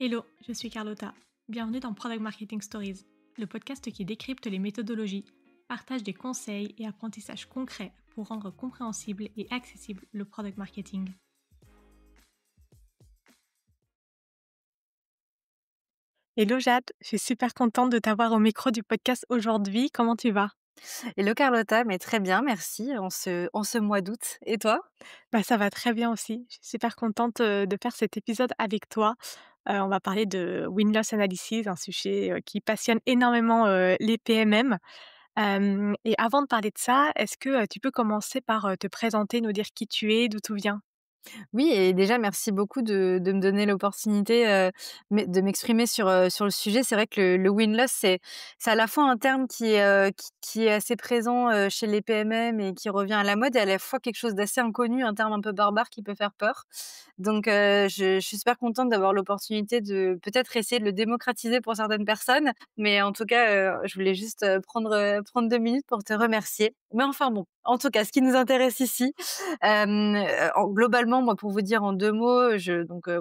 Hello, je suis Carlotta. Bienvenue dans Product Marketing Stories, le podcast qui décrypte les méthodologies, partage des conseils et apprentissages concrets pour rendre compréhensible et accessible le product marketing. Hello Jade, je suis super contente de t'avoir au micro du podcast aujourd'hui. Comment tu vas? Hello Carlotta, mais très bien, merci, en ce mois d'août. Et toi? Ça va très bien aussi. Je suis super contente de faire cet épisode avec toi. On va parler de Win-Loss Analysis, un sujet qui passionne énormément les PMM. Et avant de parler de ça, est-ce que tu peux commencer par te présenter, nous dire qui tu es, d'où tu viens? Oui, et déjà merci beaucoup de me donner l'opportunité, de m'exprimer sur le sujet. C'est vrai que le win-loss, c'est à la fois un terme qui est assez présent, chez les PMM et qui revient à la mode, et à la fois quelque chose d'assez inconnu, un terme un peu barbare qui peut faire peur. Donc je suis super contente d'avoir l'opportunité de peut-être essayer de le démocratiser pour certaines personnes. Mais en tout cas, je voulais juste, prendre 2 minutes pour te remercier. Mais enfin bon, en tout cas, ce qui nous intéresse ici, globalement, moi, pour vous dire en 2 mots,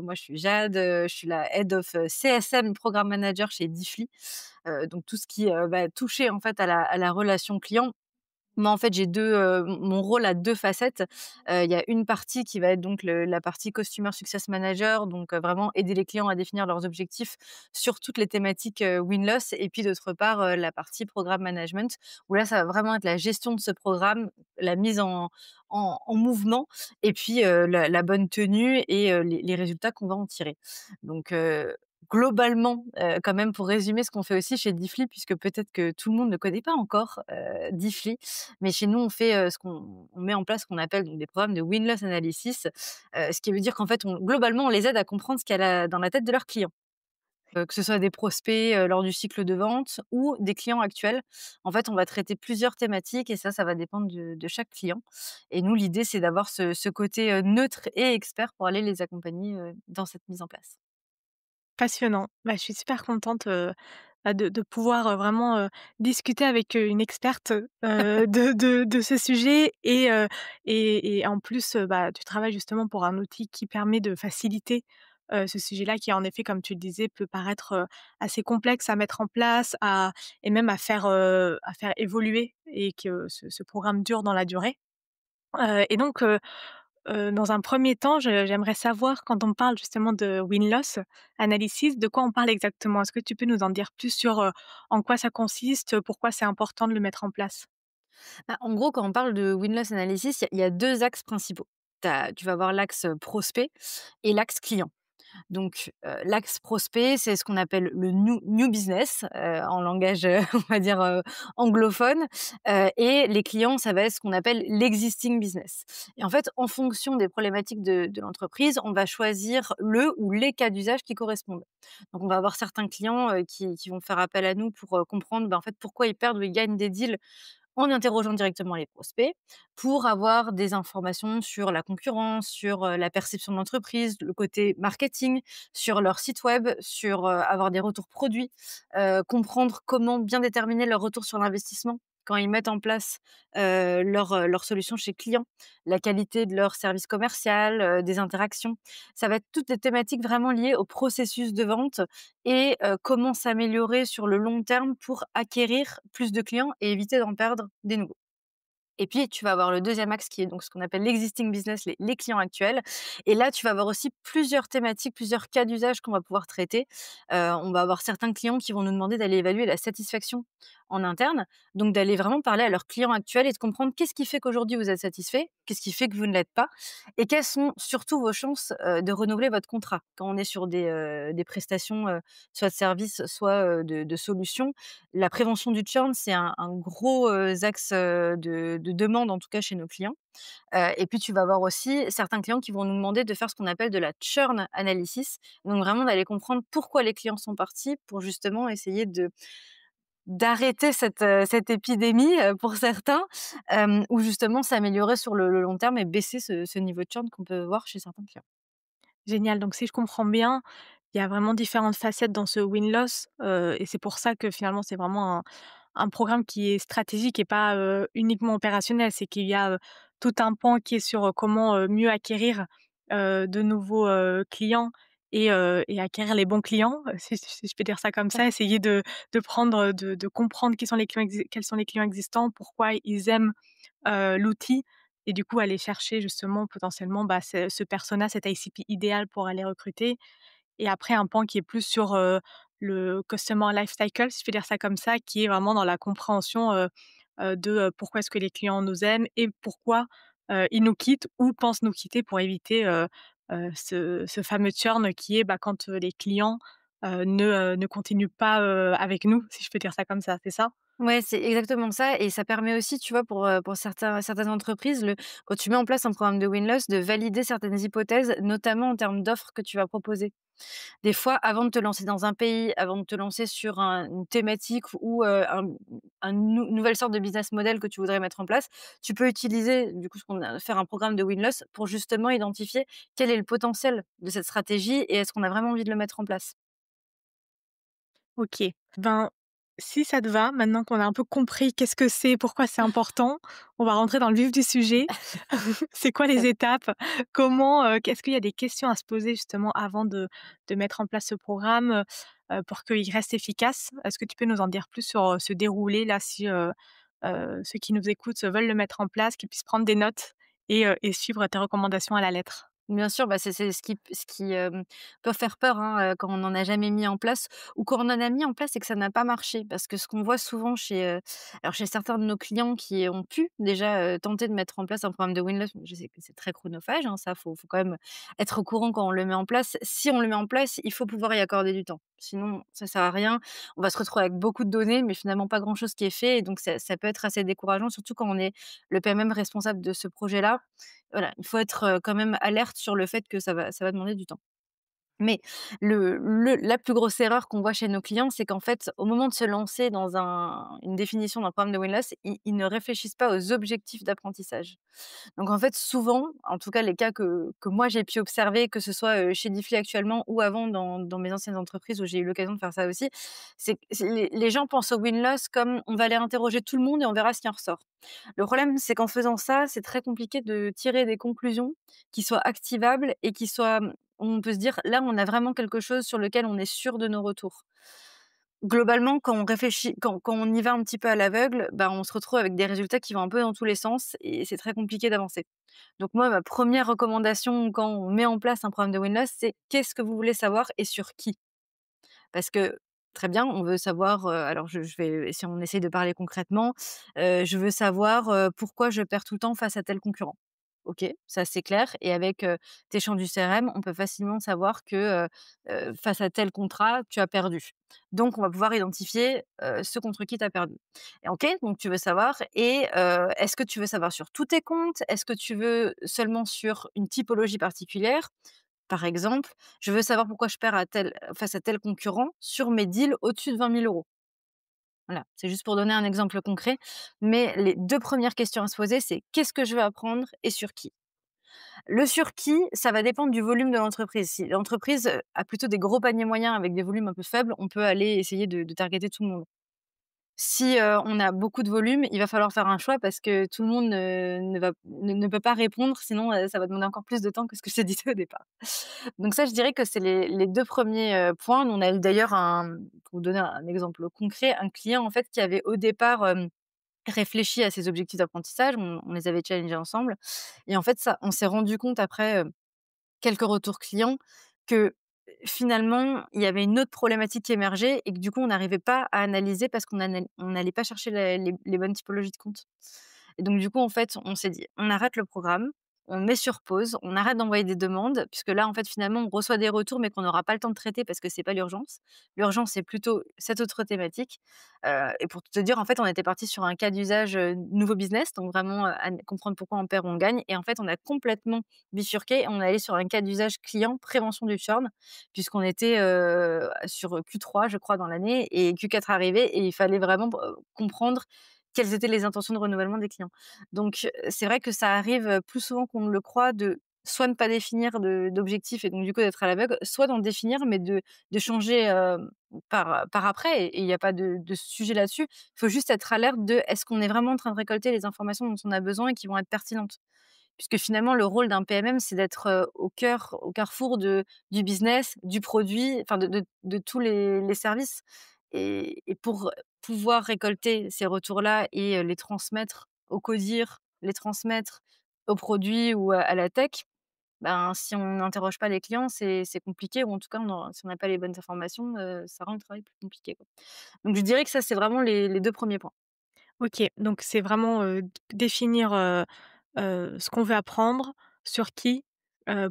moi, je suis Jade, je suis la Head of, CSM Programme Manager chez Difly. Donc tout ce qui, va toucher, en fait, à la relation client. Moi, en fait, j'ai 2, mon rôle a 2 facettes. Il y a une partie qui va être donc la partie Customer Success Manager, donc vraiment aider les clients à définir leurs objectifs sur toutes les thématiques, win-loss, et puis d'autre part, la partie programme management, où là, ça va vraiment être la gestion de ce programme, la mise en mouvement, et puis, la bonne tenue et les résultats qu'on va en tirer. Donc globalement, quand même, pour résumer ce qu'on fait aussi chez Difly, puisque peut-être que tout le monde ne connaît pas encore, Difly, mais chez nous, on fait, on met en place ce qu'on appelle donc des programmes de win-loss analysis, ce qui veut dire qu'en fait, globalement, on les aide à comprendre ce qu'il y a dans la tête de leurs clients. Que ce soit des prospects, lors du cycle de vente, ou des clients actuels. En fait, on va traiter plusieurs thématiques, et ça va dépendre de chaque client. Et nous, l'idée, c'est d'avoir ce côté, neutre et expert pour aller les accompagner, dans cette mise en place. Passionnant. Je suis super contente, de pouvoir, vraiment, discuter avec, une experte, de ce sujet et en plus, tu travailles justement pour un outil qui permet de faciliter, ce sujet-là qui en effet, comme tu le disais, peut paraître, assez complexe à mettre en place, et même à faire évoluer et que ce programme dure dans la durée. Et donc, dans un premier temps, j'aimerais savoir quand on parle justement de win-loss analysis, de quoi on parle exactement? Est-ce que tu peux nous en dire plus sur, en quoi ça consiste? Pourquoi c'est important de le mettre en place? Bah, en gros, quand on parle de win-loss analysis, il y a 2 axes principaux. Tu vas avoir l'axe, prospect et l'axe client. Donc, l'axe prospect, c'est ce qu'on appelle le new business, en langage, on va dire, anglophone, et les clients, ça va être ce qu'on appelle l'existing business. Et en fait, en fonction des problématiques de l'entreprise, on va choisir le ou les cas d'usage qui correspondent. Donc on va avoir certains clients, qui vont faire appel à nous pour, comprendre, en fait, pourquoi ils perdent ou ils gagnent des deals, en interrogeant directement les prospects, pour avoir des informations sur la concurrence, sur, la perception de l'entreprise, le côté marketing, sur leur site web, sur, avoir des retours produits, comprendre comment bien déterminer leur retour sur l'investissement quand ils mettent en place, leur solution chez client, la qualité de leur service commercial, des interactions. Ça va être toutes des thématiques vraiment liées au processus de vente, et comment s'améliorer sur le long terme pour acquérir plus de clients et éviter d'en perdre des nouveaux. Et puis, tu vas avoir le deuxième axe qui est donc ce qu'on appelle l'existing business, les clients actuels. Et là, tu vas avoir aussi plusieurs thématiques, plusieurs cas d'usage qu'on va pouvoir traiter. On va avoir certains clients qui vont nous demander d'aller évaluer la satisfaction en interne, donc d'aller vraiment parler à leurs clients actuels et de comprendre qu'est-ce qui fait qu'aujourd'hui vous êtes satisfait, qu'est-ce qui fait que vous ne l'êtes pas, et quelles sont surtout vos chances, de renouveler votre contrat quand on est sur des prestations, soit de services, soit, de solutions. La prévention du churn, c'est un gros, axe, de demande, en tout cas chez nos clients. Et puis tu vas avoir aussi certains clients qui vont nous demander de faire ce qu'on appelle de la churn analysis. Donc vraiment d'aller comprendre pourquoi les clients sont partis, pour justement essayer d'arrêter cette épidémie, pour certains, ou justement s'améliorer sur le long terme et baisser ce niveau de churn qu'on peut voir chez certains clients. Génial, donc si je comprends bien, il y a vraiment différentes facettes dans ce win-loss, et c'est pour ça que finalement c'est vraiment un programme qui est stratégique et pas, uniquement opérationnel. C'est qu'il y a, tout un pan qui est sur, comment, mieux acquérir, de nouveaux, clients et acquérir les bons clients, si je peux dire ça comme ça. Essayer de prendre, de comprendre qui sont les clients quels sont les clients existants, pourquoi ils aiment, l'outil et du coup aller chercher justement potentiellement, bah, ce persona, cet ICP idéal pour aller recruter et après un pan qui est plus sur, le customer life cycle, si je peux dire ça comme ça, qui est vraiment dans la compréhension, de, pourquoi est-ce que les clients nous aiment et pourquoi, ils nous quittent ou pensent nous quitter pour éviter, ce fameux churn qui est, bah, quand, les clients, ne continuent pas, avec nous, si je peux dire ça comme ça, c'est ça? Ouais, c'est exactement ça et ça permet aussi, tu vois, pour certaines entreprises, quand tu mets en place un programme de win-loss, de valider certaines hypothèses, notamment en termes d'offres que tu vas proposer. Des fois, avant de te lancer dans un pays, avant de te lancer sur une thématique ou nouvelle sorte de business model que tu voudrais mettre en place, tu peux utiliser du coup faire un programme de win-loss pour justement identifier quel est le potentiel de cette stratégie et est-ce qu'on a vraiment envie de le mettre en place. OK. Ben, si ça te va, maintenant qu'on a un peu compris qu'est-ce que c'est, pourquoi c'est important, on va rentrer dans le vif du sujet. C'est quoi les étapes? Comment, est-ce qu'il y a des questions à se poser justement avant de mettre en place ce programme, pour qu'il reste efficace? Est-ce que tu peux nous en dire plus sur, ce déroulé là si, ceux qui nous écoutent veulent le mettre en place, qu'ils puissent prendre des notes et suivre tes recommandations à la lettre? Bien sûr, bah, c'est ce qui peut faire peur, hein, quand on n'en a jamais mis en place ou quand on en a mis en place et que ça n'a pas marché. Parce que ce qu'on voit souvent chez certains de nos clients qui ont pu déjà, tenter de mettre en place un programme de Windows, je sais que c'est très chronophage, hein, ça, faut quand même être au courant quand on le met en place. Si on le met en place, il faut pouvoir y accorder du temps. Sinon, ça sert à rien. On va se retrouver avec beaucoup de données, mais finalement pas grand chose qui est fait et donc ça peut être assez décourageant, surtout quand on est le PMM responsable de ce projet-là. Voilà, il faut être, quand même alerte sur le fait que ça va demander du temps. Mais la plus grosse erreur qu'on voit chez nos clients, c'est qu'en fait, au moment de se lancer dans une définition d'un programme de win-loss, ils ne réfléchissent pas aux objectifs d'apprentissage. Donc en fait, souvent, en tout cas les cas que moi j'ai pu observer, que ce soit, chez Difly actuellement ou avant dans mes anciennes entreprises où j'ai eu l'occasion de faire ça aussi, c'est les gens pensent au win-loss comme: «On va aller interroger tout le monde et on verra ce qui en ressort». Le problème, c'est qu'en faisant ça, c'est très compliqué de tirer des conclusions qui soient activables et qui soient, on peut se dire: «Là, on a vraiment quelque chose sur lequel on est sûr de nos retours». Globalement, quand on réfléchit, quand on y va un petit peu à l'aveugle, bah, on se retrouve avec des résultats qui vont un peu dans tous les sens et c'est très compliqué d'avancer. Donc moi, ma première recommandation quand on met en place un programme de win-loss, c'est: qu'est-ce que vous voulez savoir et sur qui? Parce que très bien, on veut savoir, alors je vais si on essaie de parler concrètement, je veux savoir, pourquoi je perds tout le temps face à tel concurrent. OK, ça c'est clair et avec, tes champs du CRM, on peut facilement savoir que, face à tel contrat, tu as perdu. Donc on va pouvoir identifier, ce contre qui tu as perdu. Et OK, donc tu veux savoir et est-ce que tu veux savoir sur tous tes comptes? Est-ce que tu veux seulement sur une typologie particulière? Par exemple, je veux savoir pourquoi je perds face à tel concurrent sur mes deals au-dessus de 20 000 €. Voilà, c'est juste pour donner un exemple concret. Mais les 2 premières questions à se poser, c'est: qu'est-ce que je veux apprendre et sur qui? Le sur qui, ça va dépendre du volume de l'entreprise. Si l'entreprise, a plutôt des gros paniers moyens avec des volumes un peu faibles, on peut aller essayer de targeter tout le monde. Si, on a beaucoup de volume, il va falloir faire un choix parce que tout le monde ne peut pas répondre, sinon, ça va demander encore plus de temps que ce que je te disais au départ. Donc ça, je dirais que c'est les 2 premiers points. Nous, on a eu d'ailleurs pour vous donner un exemple concret, un client en fait qui avait au départ, réfléchi à ses objectifs d'apprentissage. On les avait challengés ensemble et en fait ça on s'est rendu compte après, quelques retours clients que, finalement, il y avait une autre problématique qui émergeait et que du coup, on n'arrivait pas à analyser parce on n'allait pas chercher les bonnes typologies de comptes. Et donc du coup, en fait, on s'est dit: «On arrête le programme, on met sur pause, on arrête d'envoyer des demandes», puisque là, en fait, finalement, on reçoit des retours, mais qu'on n'aura pas le temps de traiter parce que c'est pas l'urgence. L'urgence, c'est plutôt cette autre thématique, et pour te dire, en fait, on était parti sur un cas d'usage, nouveau business, donc vraiment, comprendre pourquoi on perd ou on gagne et en fait, on a complètement bifurqué, on est allé sur un cas d'usage client, prévention du churn, puisqu'on était, sur Q3, je crois, dans l'année et Q4 arrivait et il fallait vraiment comprendre quelles étaient les intentions de renouvellement des clients. Donc, c'est vrai que ça arrive, plus souvent qu'on ne le croit de soit ne pas définir d'objectifs et donc du coup d'être à l'aveugle, soit d'en définir mais de changer, par après et il y a pas de sujet là-dessus. Il faut juste être alerte de: est-ce qu'on est vraiment en train de récolter les informations dont on a besoin et qui vont être pertinentes? puisque finalement le rôle d'un PMM, c'est d'être, au carrefour du business, du produit, enfin de tous les services et pour pouvoir récolter ces retours-là et les transmettre au codir, les transmettre aux produits ou à la tech, ben, si on n'interroge pas les clients, c'est compliqué ou en tout cas si on n'a pas les bonnes informations, ça rend le travail plus compliqué, quoi. Donc je dirais que ça, c'est vraiment les 2 premiers points. OK, donc c'est vraiment, définir, ce qu'on veut apprendre, sur qui,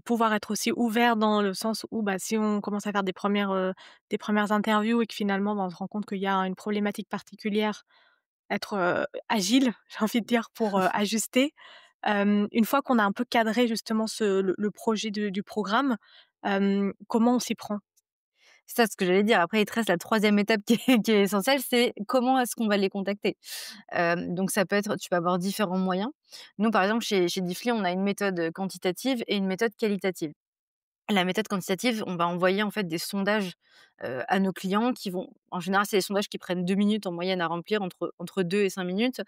pouvoir être aussi ouvert dans le sens où, bah, si on commence à faire des premières interviews et que finalement, bah, on se rend compte qu'il y a une problématique particulière, être, agile, j'ai envie de dire, pour, ajuster. Une fois qu'on a un peu cadré justement le projet du programme, comment on s'y prend? C'est ça ce que j'allais dire. Après, il te reste la troisième étape qui est essentielle, c'est comment est-ce qu'on va les contacter? Donc ça peut être tu vas avoir différents moyens. Nous, par exemple, chez Difly, on a une méthode quantitative et une méthode qualitative. La méthode quantitative, on va envoyer en fait des sondages, à nos clients qui vont en général, c'est des sondages qui prennent 2 minutes en moyenne à remplir, entre 2 et 5 minutes,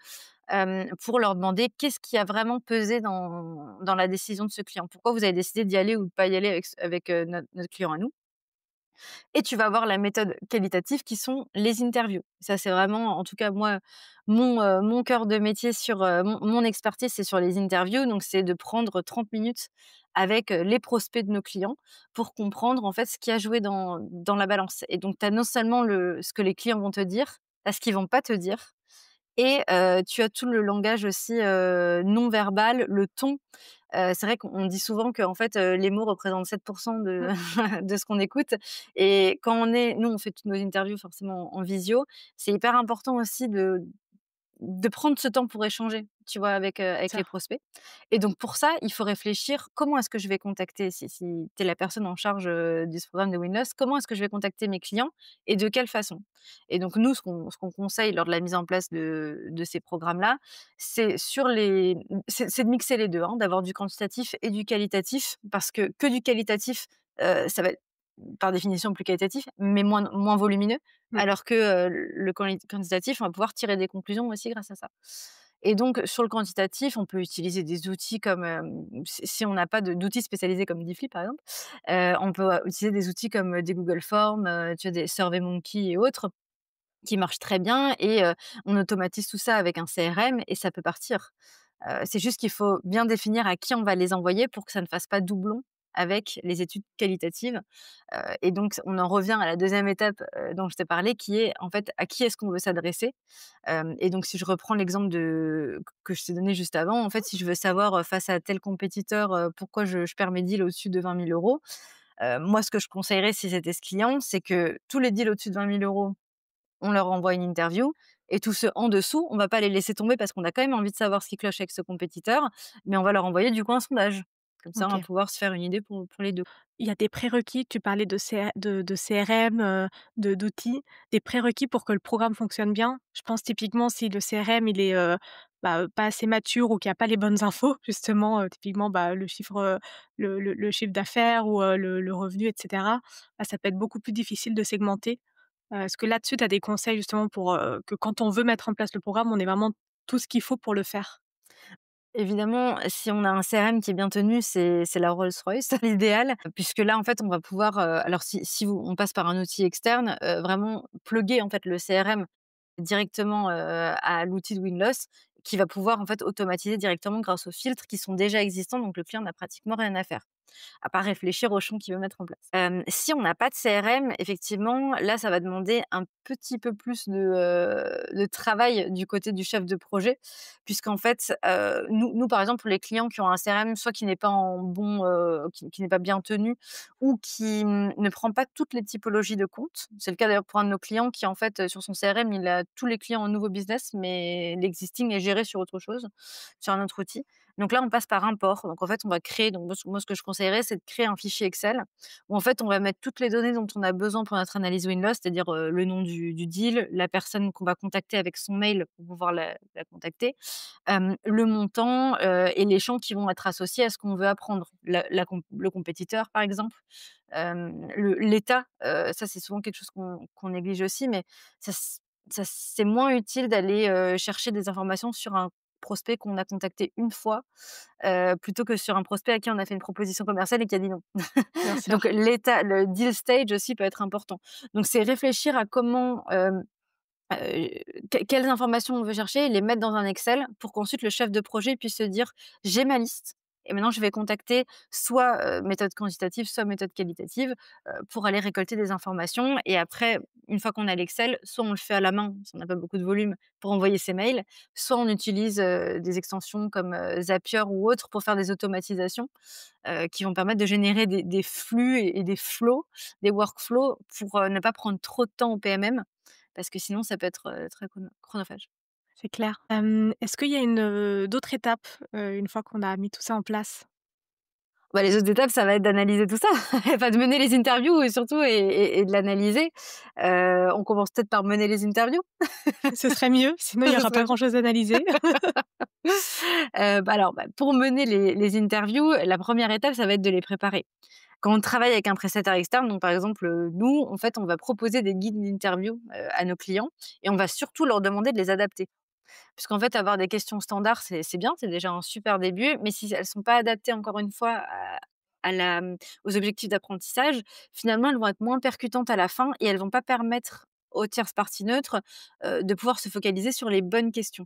pour leur demander qu'est-ce qui a vraiment pesé dans la décision de ce client? Pourquoi vous avez décidé d'y aller ou de pas y aller avec, notre client à nous? Et tu vas avoir la méthode qualitative qui sont les interviews. Ça, c'est vraiment, en tout cas moi, mon cœur de métier sur, mon expertise, c'est sur les interviews. Donc c'est de prendre 30 minutes avec, les prospects de nos clients pour comprendre, en fait, ce qui a joué dans la balance. Et donc tu as non seulement ce que les clients vont te dire, tu as ce qu'ils vont pas te dire et tu as tout le langage aussi, non verbal, le ton. C'est vrai qu'on dit souvent qu'en fait, les mots représentent 7 de Mmh, de ce qu'on écoute et quand nous, on fait toutes nos interviews forcément en visio. C'est hyper important aussi de prendre ce temps pour échanger, tu vois, avec ça. les prospects et donc pour ça, il faut réfléchir: «Comment est-ce que je vais contacter?» Si tu es la personne en charge, de ce programme de Winloss, comment est-ce que je vais contacter mes clients et de quelle façon? Et donc nous, ce qu'on conseille lors de la mise en place de ces programmes-là, c'est c'est de mixer les 2, hein, d'avoir du quantitatif et du qualitatif parce que du qualitatif, ça va être par définition plus qualitatif, mais moins volumineux. Mmh, Alors que, le quantitatif, on va pouvoir tirer des conclusions aussi grâce à ça. Et donc sur le quantitatif, on peut utiliser des outils comme, si on n'a pas d'outils spécialisés comme Diffly par exemple, on peut, utiliser des outils comme, des Google Forms, tu vois, des SurveyMonkey et autres qui marchent très bien et on automatise tout ça avec un CRM et ça peut partir. C'est juste qu'il faut bien définir à qui on va les envoyer pour que ça ne fasse pas doublon avec les études qualitatives. Et donc on en revient à la deuxième étape, dont je t'ai parlé qui est, en fait, à qui est-ce qu'on veut s'adresser? Et donc si je reprends l'exemple que je t'ai donné juste avant, en fait, si je veux savoir, face à tel compétiteur, pourquoi je perds mes deals au-dessus de 20 000 €, moi ce que je conseillerais si c'était ce client, c'est que tous les deals au-dessus de 20 000 €, on leur envoie une interview et tous ceux en dessous, on va pas les laisser tomber parce qu'on a quand même envie de savoir ce qui cloche avec ce compétiteur, mais on va leur envoyer du coup un sondage. Comme ça, on va OK. pouvoir se faire une idée pour les 2. Il y a des prérequis, tu parlais de CRM, d'outils, des prérequis pour que le programme fonctionne bien? Je pense typiquement si le CRM il est, bah, pas assez mature ou qu'il y a pas les bonnes infos justement, typiquement, bah, le chiffre d'affaires ou, le revenu et cetera, bah, ça peut être beaucoup plus difficile de segmenter. Est-ce que là-dessus tu as des conseils justement pour, que quand on veut mettre en place le programme, on ait vraiment tout ce qu'il faut pour le faire? Évidemment, si on a un CRM qui est bien tenu, c'est la Rolls-Royce, l'idéal, puisque là, en fait, on va pouvoir, alors si on passe par un outil externe, vraiment plugger, en fait, le CRM directement, à l'outil de Winloss qui va pouvoir, en fait, automatiser directement grâce aux filtres qui sont déjà existants, donc le client n'a pratiquement rien à faire. À pas réfléchir au champ qu'il veut mettre en place. Si on n'a pas de CRM, effectivement, là, ça va demander un petit peu plus de travail du côté du chef de projet, puisqu'en fait, nous, par exemple, pour les clients qui ont un CRM, soit qui n'est pas en bon, qui n'est pas bien tenu ou qui, ne prend pas toutes les typologies de comptes. C'est le cas d'ailleurs pour un de nos clients qui, en fait, sur son CRM, il a tous les clients en nouveau business, mais l'existing est géré sur autre chose, sur un autre outil. Donc là, on passe par import. Donc en fait, on va créer donc moi, ce que je conseillerais, c'est de créer un fichier Excel où en fait, on va mettre toutes les données dont on a besoin pour notre analyse win-loss, c'est-à-dire, le nom du deal, la personne qu'on va contacter avec son mail pour pouvoir la contacter, le montant, et les champs qui vont être associés à ce qu'on veut apprendre. Le compétiteur, par exemple, l'état, ça, c'est souvent quelque chose qu'on néglige aussi, mais ça c'est moins utile d'aller, chercher des informations sur un prospect qu'on a contacté une fois, plutôt que sur un prospect à qui on a fait une proposition commerciale et qui a dit non. Bien Donc sûr. le deal stage aussi peut être important. Donc c'est réfléchir à comment, quelles informations on veut chercher et les mettre dans un Excel pour qu'ensuite le chef de projet puisse se dire: «J'ai ma liste et maintenant je vais contacter soit, méthode quantitative, soit méthode qualitative, pour aller récolter des informations» et après, une fois qu'on a l'Excel, soit on le fait à la main, si on n'a pas beaucoup de volume, pour envoyer ses mails, soit on utilise, des extensions comme, Zapier ou autres pour faire des automatisations, qui vont permettre de générer des flux et des flows, des workflows pour, ne pas prendre trop de temps au PMM parce que sinon ça peut être, très chronophage. C'est clair. Est-ce qu'il y a d'autres étapes, une fois qu'on a mis tout ça en place? Bah, les autres étapes, ça va être d'analyser tout ça, enfin de mener les interviews et surtout et de l'analyser. On commence peut-être par mener les interviews? Ce serait mieux, sinon il y Ce aura pas serait grand-chose à analyser. pour mener les interviews, la première étape, ça va être de les préparer. Quand on travaille avec un prestataire externe, donc par exemple, nous, en fait, on va proposer des guides d'interview, à nos clients et on va surtout leur demander de les adapter. Puisqu'en fait, avoir des questions standards, c'est bien, c'est déjà un super début, mais si elles sont pas adaptées encore une fois aux objectifs d'apprentissage, finalement, elles vont être moins percutantes à la fin et elles vont pas permettre aux tierces parties neutres, de pouvoir se focaliser sur les bonnes questions.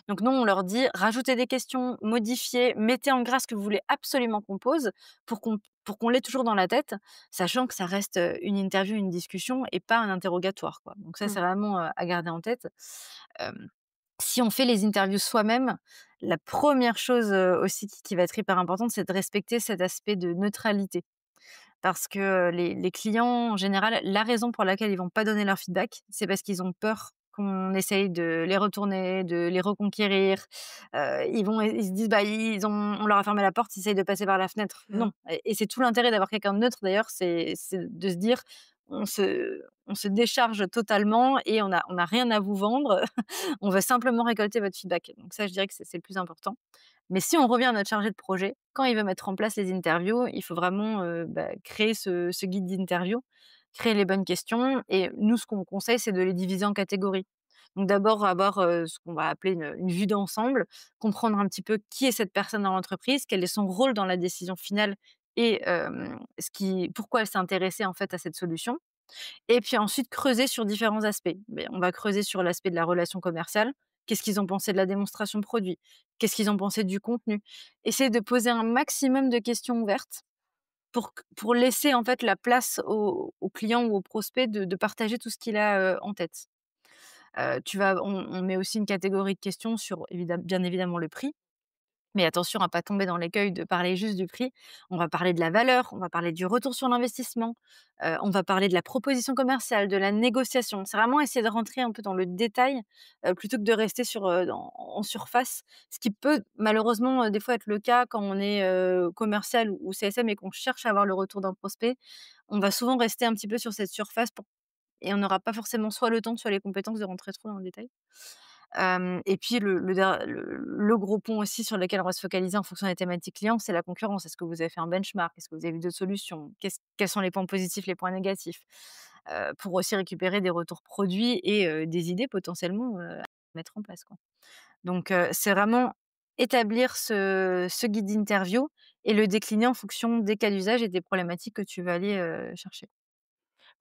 Donc nous, on leur dit: «Rajoutez des questions, modifiez, mettez en gras ce que vous voulez absolument qu'on pose pour qu'on l'ait toujours dans la tête», sachant que ça reste, une interview, une discussion et pas un interrogatoire, quoi. Donc ça, c'est Mmh. vraiment, à garder en tête. Si on fait les interviews soi-même, la première chose, aussi qui va être hyper importante, c'est de respecter cet aspect de neutralité. Parce que, les clients, en général, la raison pour laquelle ils vont pas donner leur feedback, c'est parce qu'ils ont peur qu'on essaye de les retourner, de les reconquérir. Ils se disent: «Bah, on leur a fermé la porte, ils essayent de passer par la fenêtre». Mmh. Non et c'est tout l'intérêt d'avoir quelqu'un de neutre d'ailleurs, c'est de se dire: «On se décharge totalement et on a rien à vous vendre. On veut simplement récolter votre feedback». Donc ça, je dirais que c'est le plus important. Mais si on revient à notre chargé de projet, quand il veut mettre en place les interviews, il faut vraiment, créer ce guide d'interview, créer les bonnes questions et nous, ce qu'on conseille, c'est de les diviser en catégories. Donc d'abord avoir, ce qu'on va appeler une vue d'ensemble, comprendre un petit peu qui est cette personne dans l'entreprise, quel est son rôle dans la décision finale et pourquoi elle s'est intéressée, en fait, à cette solution. Et puis ensuite creuser sur différents aspects. Mais on va creuser sur l'aspect de la relation commerciale. Qu'est-ce qu'ils ont pensé de la démonstration produit? Qu'est-ce qu'ils ont pensé du contenu? Essayer de poser un maximum de questions ouvertes pour laisser en fait la place au client ou au prospect de partager tout ce qu'il a, en tête. On met aussi une catégorie de questions sur bien évidemment le prix. Mais attention à pas tomber dans l'écueil de parler juste du prix. On va parler de la valeur, on va parler du retour sur l'investissement, on va parler de la proposition commerciale, de la négociation. C'est vraiment essayer de rentrer un peu dans le détail, plutôt que de rester en surface. Ce qui peut malheureusement, des fois être le cas quand on est, commercial ou CSM et qu'on cherche à avoir le retour d'un prospect. On va souvent rester un petit peu sur cette surface et on n'aura pas forcément soit le temps, soit les compétences de rentrer trop dans le détail. Et puis le gros pont aussi sur lequel on va se focaliser en fonction des thématiques clients, c'est la concurrence. Est-ce que vous avez fait un benchmark? Est-ce que vous avez vu d'autres solutions? Quels sont les points positifs, les points négatifs? Pour aussi récupérer des retours produits et des idées potentiellement, à mettre en place, quoi. Donc c'est vraiment établir ce guide d'interview et le décliner en fonction des cas d'usage et des problématiques que tu vas aller, chercher.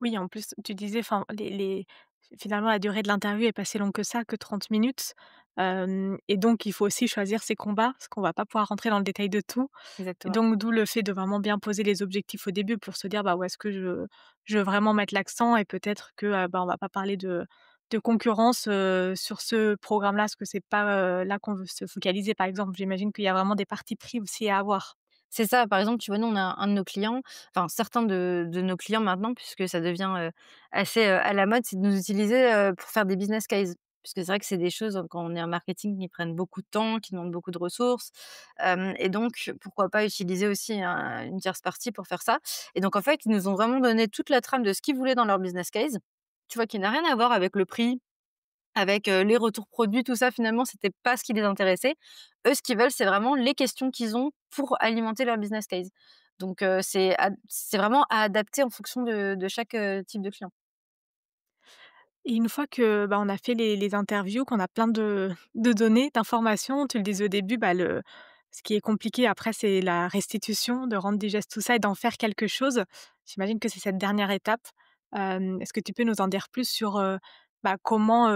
Oui, en plus, tu disais, enfin, les finalement, la durée de l'interview est pas si longue que ça, que 30 minutes, et donc il faut aussi choisir ses combats, parce qu'on va pas pouvoir rentrer dans le détail de tout et Exactement. donc d'où le fait de vraiment bien poser les objectifs au début pour se dire: «Bah, où est-ce que je veux vraiment mettre l'accent?» et peut-être que, bah, on va pas parler de concurrence, sur ce programme-là, parce que c'est pas, là qu'on veut se focaliser, par exemple. J'imagine qu'il y a vraiment des parties pris aussi à avoir. C'est ça, par exemple, tu vois, nous, on a un de nos clients, enfin certains de nos clients maintenant, puisque ça devient, assez, à la mode, c'est de nous utiliser, pour faire des business cases. Puisque c'est vrai que c'est des choses, quand on est en marketing, qui prennent beaucoup de temps, qui demandent beaucoup de ressources, et donc pourquoi pas utiliser aussi une tierce partie pour faire ça? Et donc en fait, ils nous ont vraiment donné toute la trame de ce qu'ils voulaient dans leur business case, tu vois? Qui n'a rien à voir avec le prix, avec, les retours produits, tout ça, finalement, c'était pas ce qui les intéressait. Eux, ce qu'ils veulent, c'est vraiment les questions qu'ils ont pour alimenter leur business case. Donc, c'est vraiment à adapter en fonction de chaque, type de client. Et une fois que, bah, on a fait les interviews, qu'on a plein de données, d'informations, tu le disais au début, bah, le ce qui est compliqué après, c'est la restitution, de rendre digeste tout ça et d'en faire quelque chose. J'imagine que c'est cette dernière étape. Est-ce que tu peux nous en dire plus sur, bah, comment,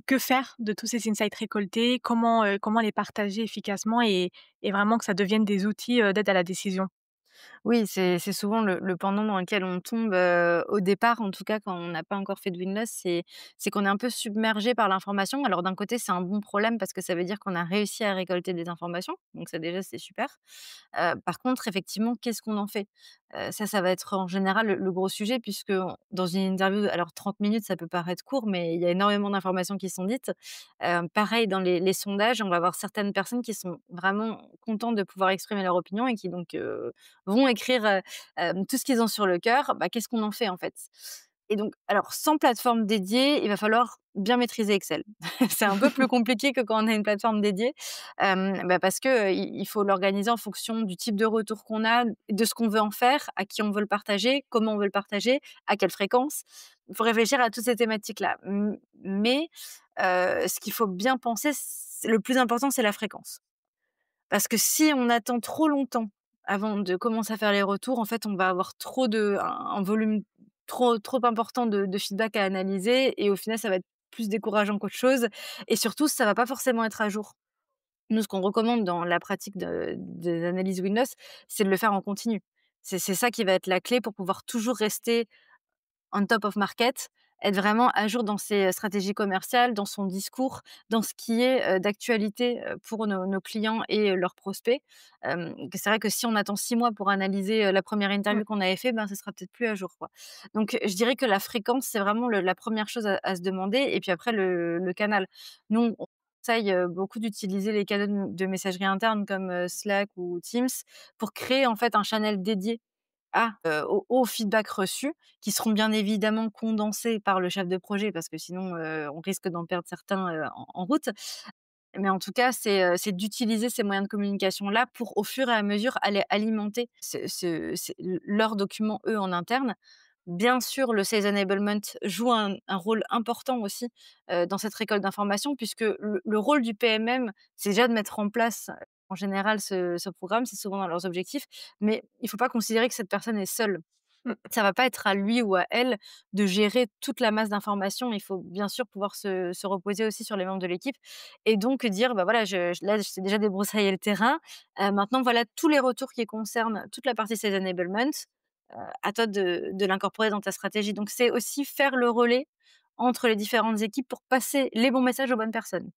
que faire de tous ces insights récoltés? Comment les partager efficacement et vraiment que ça devienne des outils, d'aide à la décision? Oui, c'est souvent le pendant dans lequel on tombe, au départ, en tout cas, quand on n'a pas encore fait de win-loss, c'est qu'on est un peu submergé par l'information. Alors d'un côté, c'est un bon problème parce que ça veut dire qu'on a réussi à récolter des informations, donc ça déjà, c'est super. Par contre, effectivement, qu'est-ce qu'on en fait? Ça va être en général le gros sujet puisque dans une interview, alors 30 minutes, ça peut paraître court, mais il y a énormément d'informations qui sont dites. Pareil dans les sondages, on va avoir certaines personnes qui sont vraiment contentes de pouvoir exprimer leur opinion et qui donc, vont écrire, tout ce qu'ils ont sur le cœur. Bah, qu'est-ce qu'on en fait, en fait? Et donc alors sans plateforme dédiée, il va falloir bien maîtriser Excel. C'est un peu plus compliqué que quand on a une plateforme dédiée, bah, parce que, il faut l'organiser en fonction du type de retour qu'on a, de ce qu'on veut en faire, à qui on veut le partager, comment on veut le partager, à quelle fréquence. Il faut réfléchir à toutes ces thématiques-là. Mais, ce qu'il faut bien penser, c le plus important, c'est la fréquence. Parce que si on attend trop longtemps avant de commencer à faire les retours, en fait, on va avoir trop de un volume trop important de feedback à analyser et au final, ça va être plus décourageant qu'autre chose et surtout, ça va pas forcément être à jour. Nous, ce qu'on recommande dans la pratique des analyses Windows, c'est de le faire en continu. C'est ça qui va être la clé pour pouvoir toujours rester on top of market, être vraiment à jour dans ses, stratégies commerciales, dans son discours, dans ce qui est, d'actualité, pour nos clients et leurs prospects. Que c'est vrai que si on attend 6 mois pour analyser, la première Mmh. interview qu'on avait fait, ben, ce sera peut-être plus à jour, quoi. Donc je dirais que la fréquence, c'est vraiment la première chose à se demander et puis après le canal. Nous, on conseille, beaucoup d'utiliser les canaux de messagerie interne comme, Slack ou Teams pour créer, en fait, un channel dédié aux feedbacks reçus, qui seront bien évidemment condensés par le chef de projet parce que sinon, on risque d'en perdre certains, en route. Mais en tout cas, c'est d'utiliser ces moyens de communication-là pour, au fur et à mesure, aller alimenter leurs documents, eux, en interne. Bien sûr, le sales enablement joue un rôle important aussi, dans cette récolte d'informations puisque le rôle du PMM, c'est déjà de mettre en place, en général, ce programme, c'est souvent dans leurs objectifs, mais il ne faut pas considérer que cette personne est seule. Mmh. Ça va pas être à lui ou à elle de gérer toute la masse d'informations. Il faut bien sûr pouvoir se reposer aussi sur les membres de l'équipe et donc dire: «Bah, voilà, là, je sais déjà débroussailler le terrain. Maintenant, voilà tous les retours qui concernent toute la partie sales enablement, à toi de l'incorporer dans ta stratégie». Donc c'est aussi faire le relais entre les différentes équipes pour passer les bons messages aux bonnes personnes.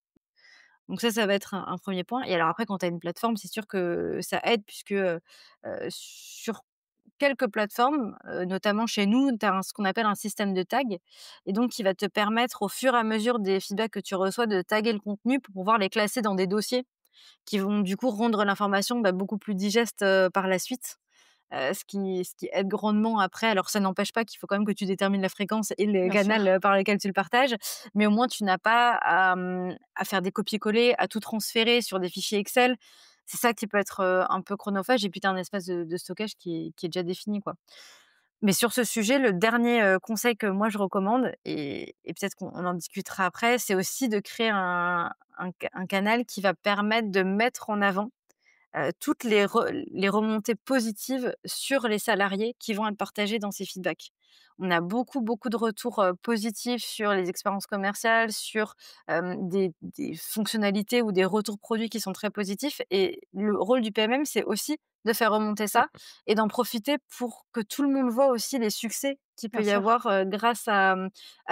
Donc ça va être un 1er point et alors après quand tu as une plateforme, c'est sûr que ça aide puisque, sur quelques plateformes, notamment chez nous, tu as ce qu'on appelle un système de tag et donc qui va te permettre au fur et à mesure des feedbacks que tu reçois de taguer le contenu pour pouvoir les classer dans des dossiers qui vont du coup rendre l'information, bah, beaucoup plus digeste, par la suite. Ce qui aide grandement après. Alors ça n'empêche pas qu'il faut quand même que tu détermines la fréquence et le Bien canal, sûr. par lequel tu le partages, mais au moins tu n'as pas à faire des copier-coller, à tout transférer sur des fichiers Excel. C'est ça qui peut être, un peu chronophage et puis tu as un espace de stockage qui est déjà défini, quoi. Mais sur ce sujet, le dernier, conseil que moi je recommande et peut-être qu'on en discutera après, c'est aussi de créer un canal qui va permettre de mettre en avant toutes les remontées positives sur les salariés qui vont être partagées dans ces feedbacks. On a beaucoup, beaucoup de retours, positifs sur les expériences commerciales, sur, des fonctionnalités ou des retours produits qui sont très positifs et le rôle du PMM, c'est aussi de faire remonter Mmh. ça et d'en profiter pour que tout le monde voit aussi les succès qu'il peut Bien y sûr. avoir, grâce à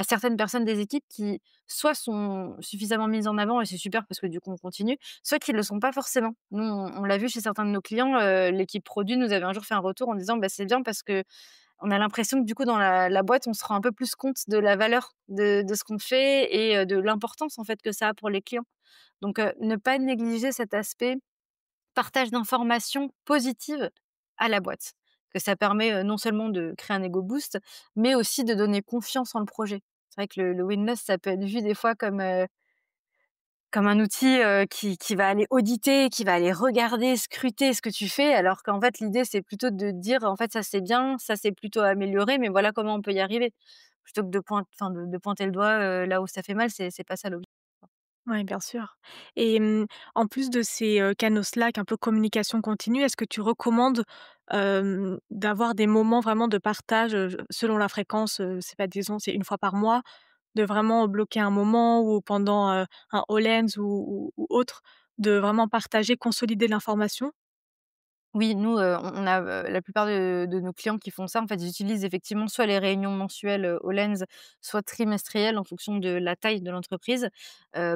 certaines personnes des équipes qui, soit sont suffisamment mises en avant et c'est super parce que du coup on continue, soit qui ne le sont pas forcément. Nous, on l'a vu chez certains de nos clients, l'équipe produit nous avait un jour fait un retour en disant: «Bah, c'est bien parce qu'on a l'impression que du coup dans la boîte, on se rend un peu plus compte de la valeur de ce qu'on fait et de l'importance en fait que ça a pour les clients». Donc ne pas négliger cet aspect partage d'informations positives à la boîte. Que ça permet, non seulement de créer un ego boost, mais aussi de donner confiance en le projet. C'est vrai que le win-loss, ça peut être vu des fois comme un outil, qui va aller auditer, qui va aller regarder, scruter ce que tu fais, alors qu'en fait, l'idée, c'est plutôt de dire: «En fait, ça, c'est bien, ça, c'est plutôt amélioré, mais voilà comment on peut y arriver». plutôt que de pointer le doigt, là où ça fait mal, c'est pas ça l'objectif. Ouais, bien sûr. Et en plus de ces, canaux Slack un peu communication continue, est-ce que tu recommandes, d'avoir des moments vraiment de partage, selon la fréquence, c'est pas disons c'est une fois par mois, de vraiment bloquer un moment ou pendant, un All-Hands ou autre, de vraiment partager, consolider l'information? Oui, nous, on a, la plupart de nos clients qui font ça, en fait, ils utilisent effectivement soit les réunions mensuelles, au Lens, soit trimestrielles en fonction de la taille de l'entreprise,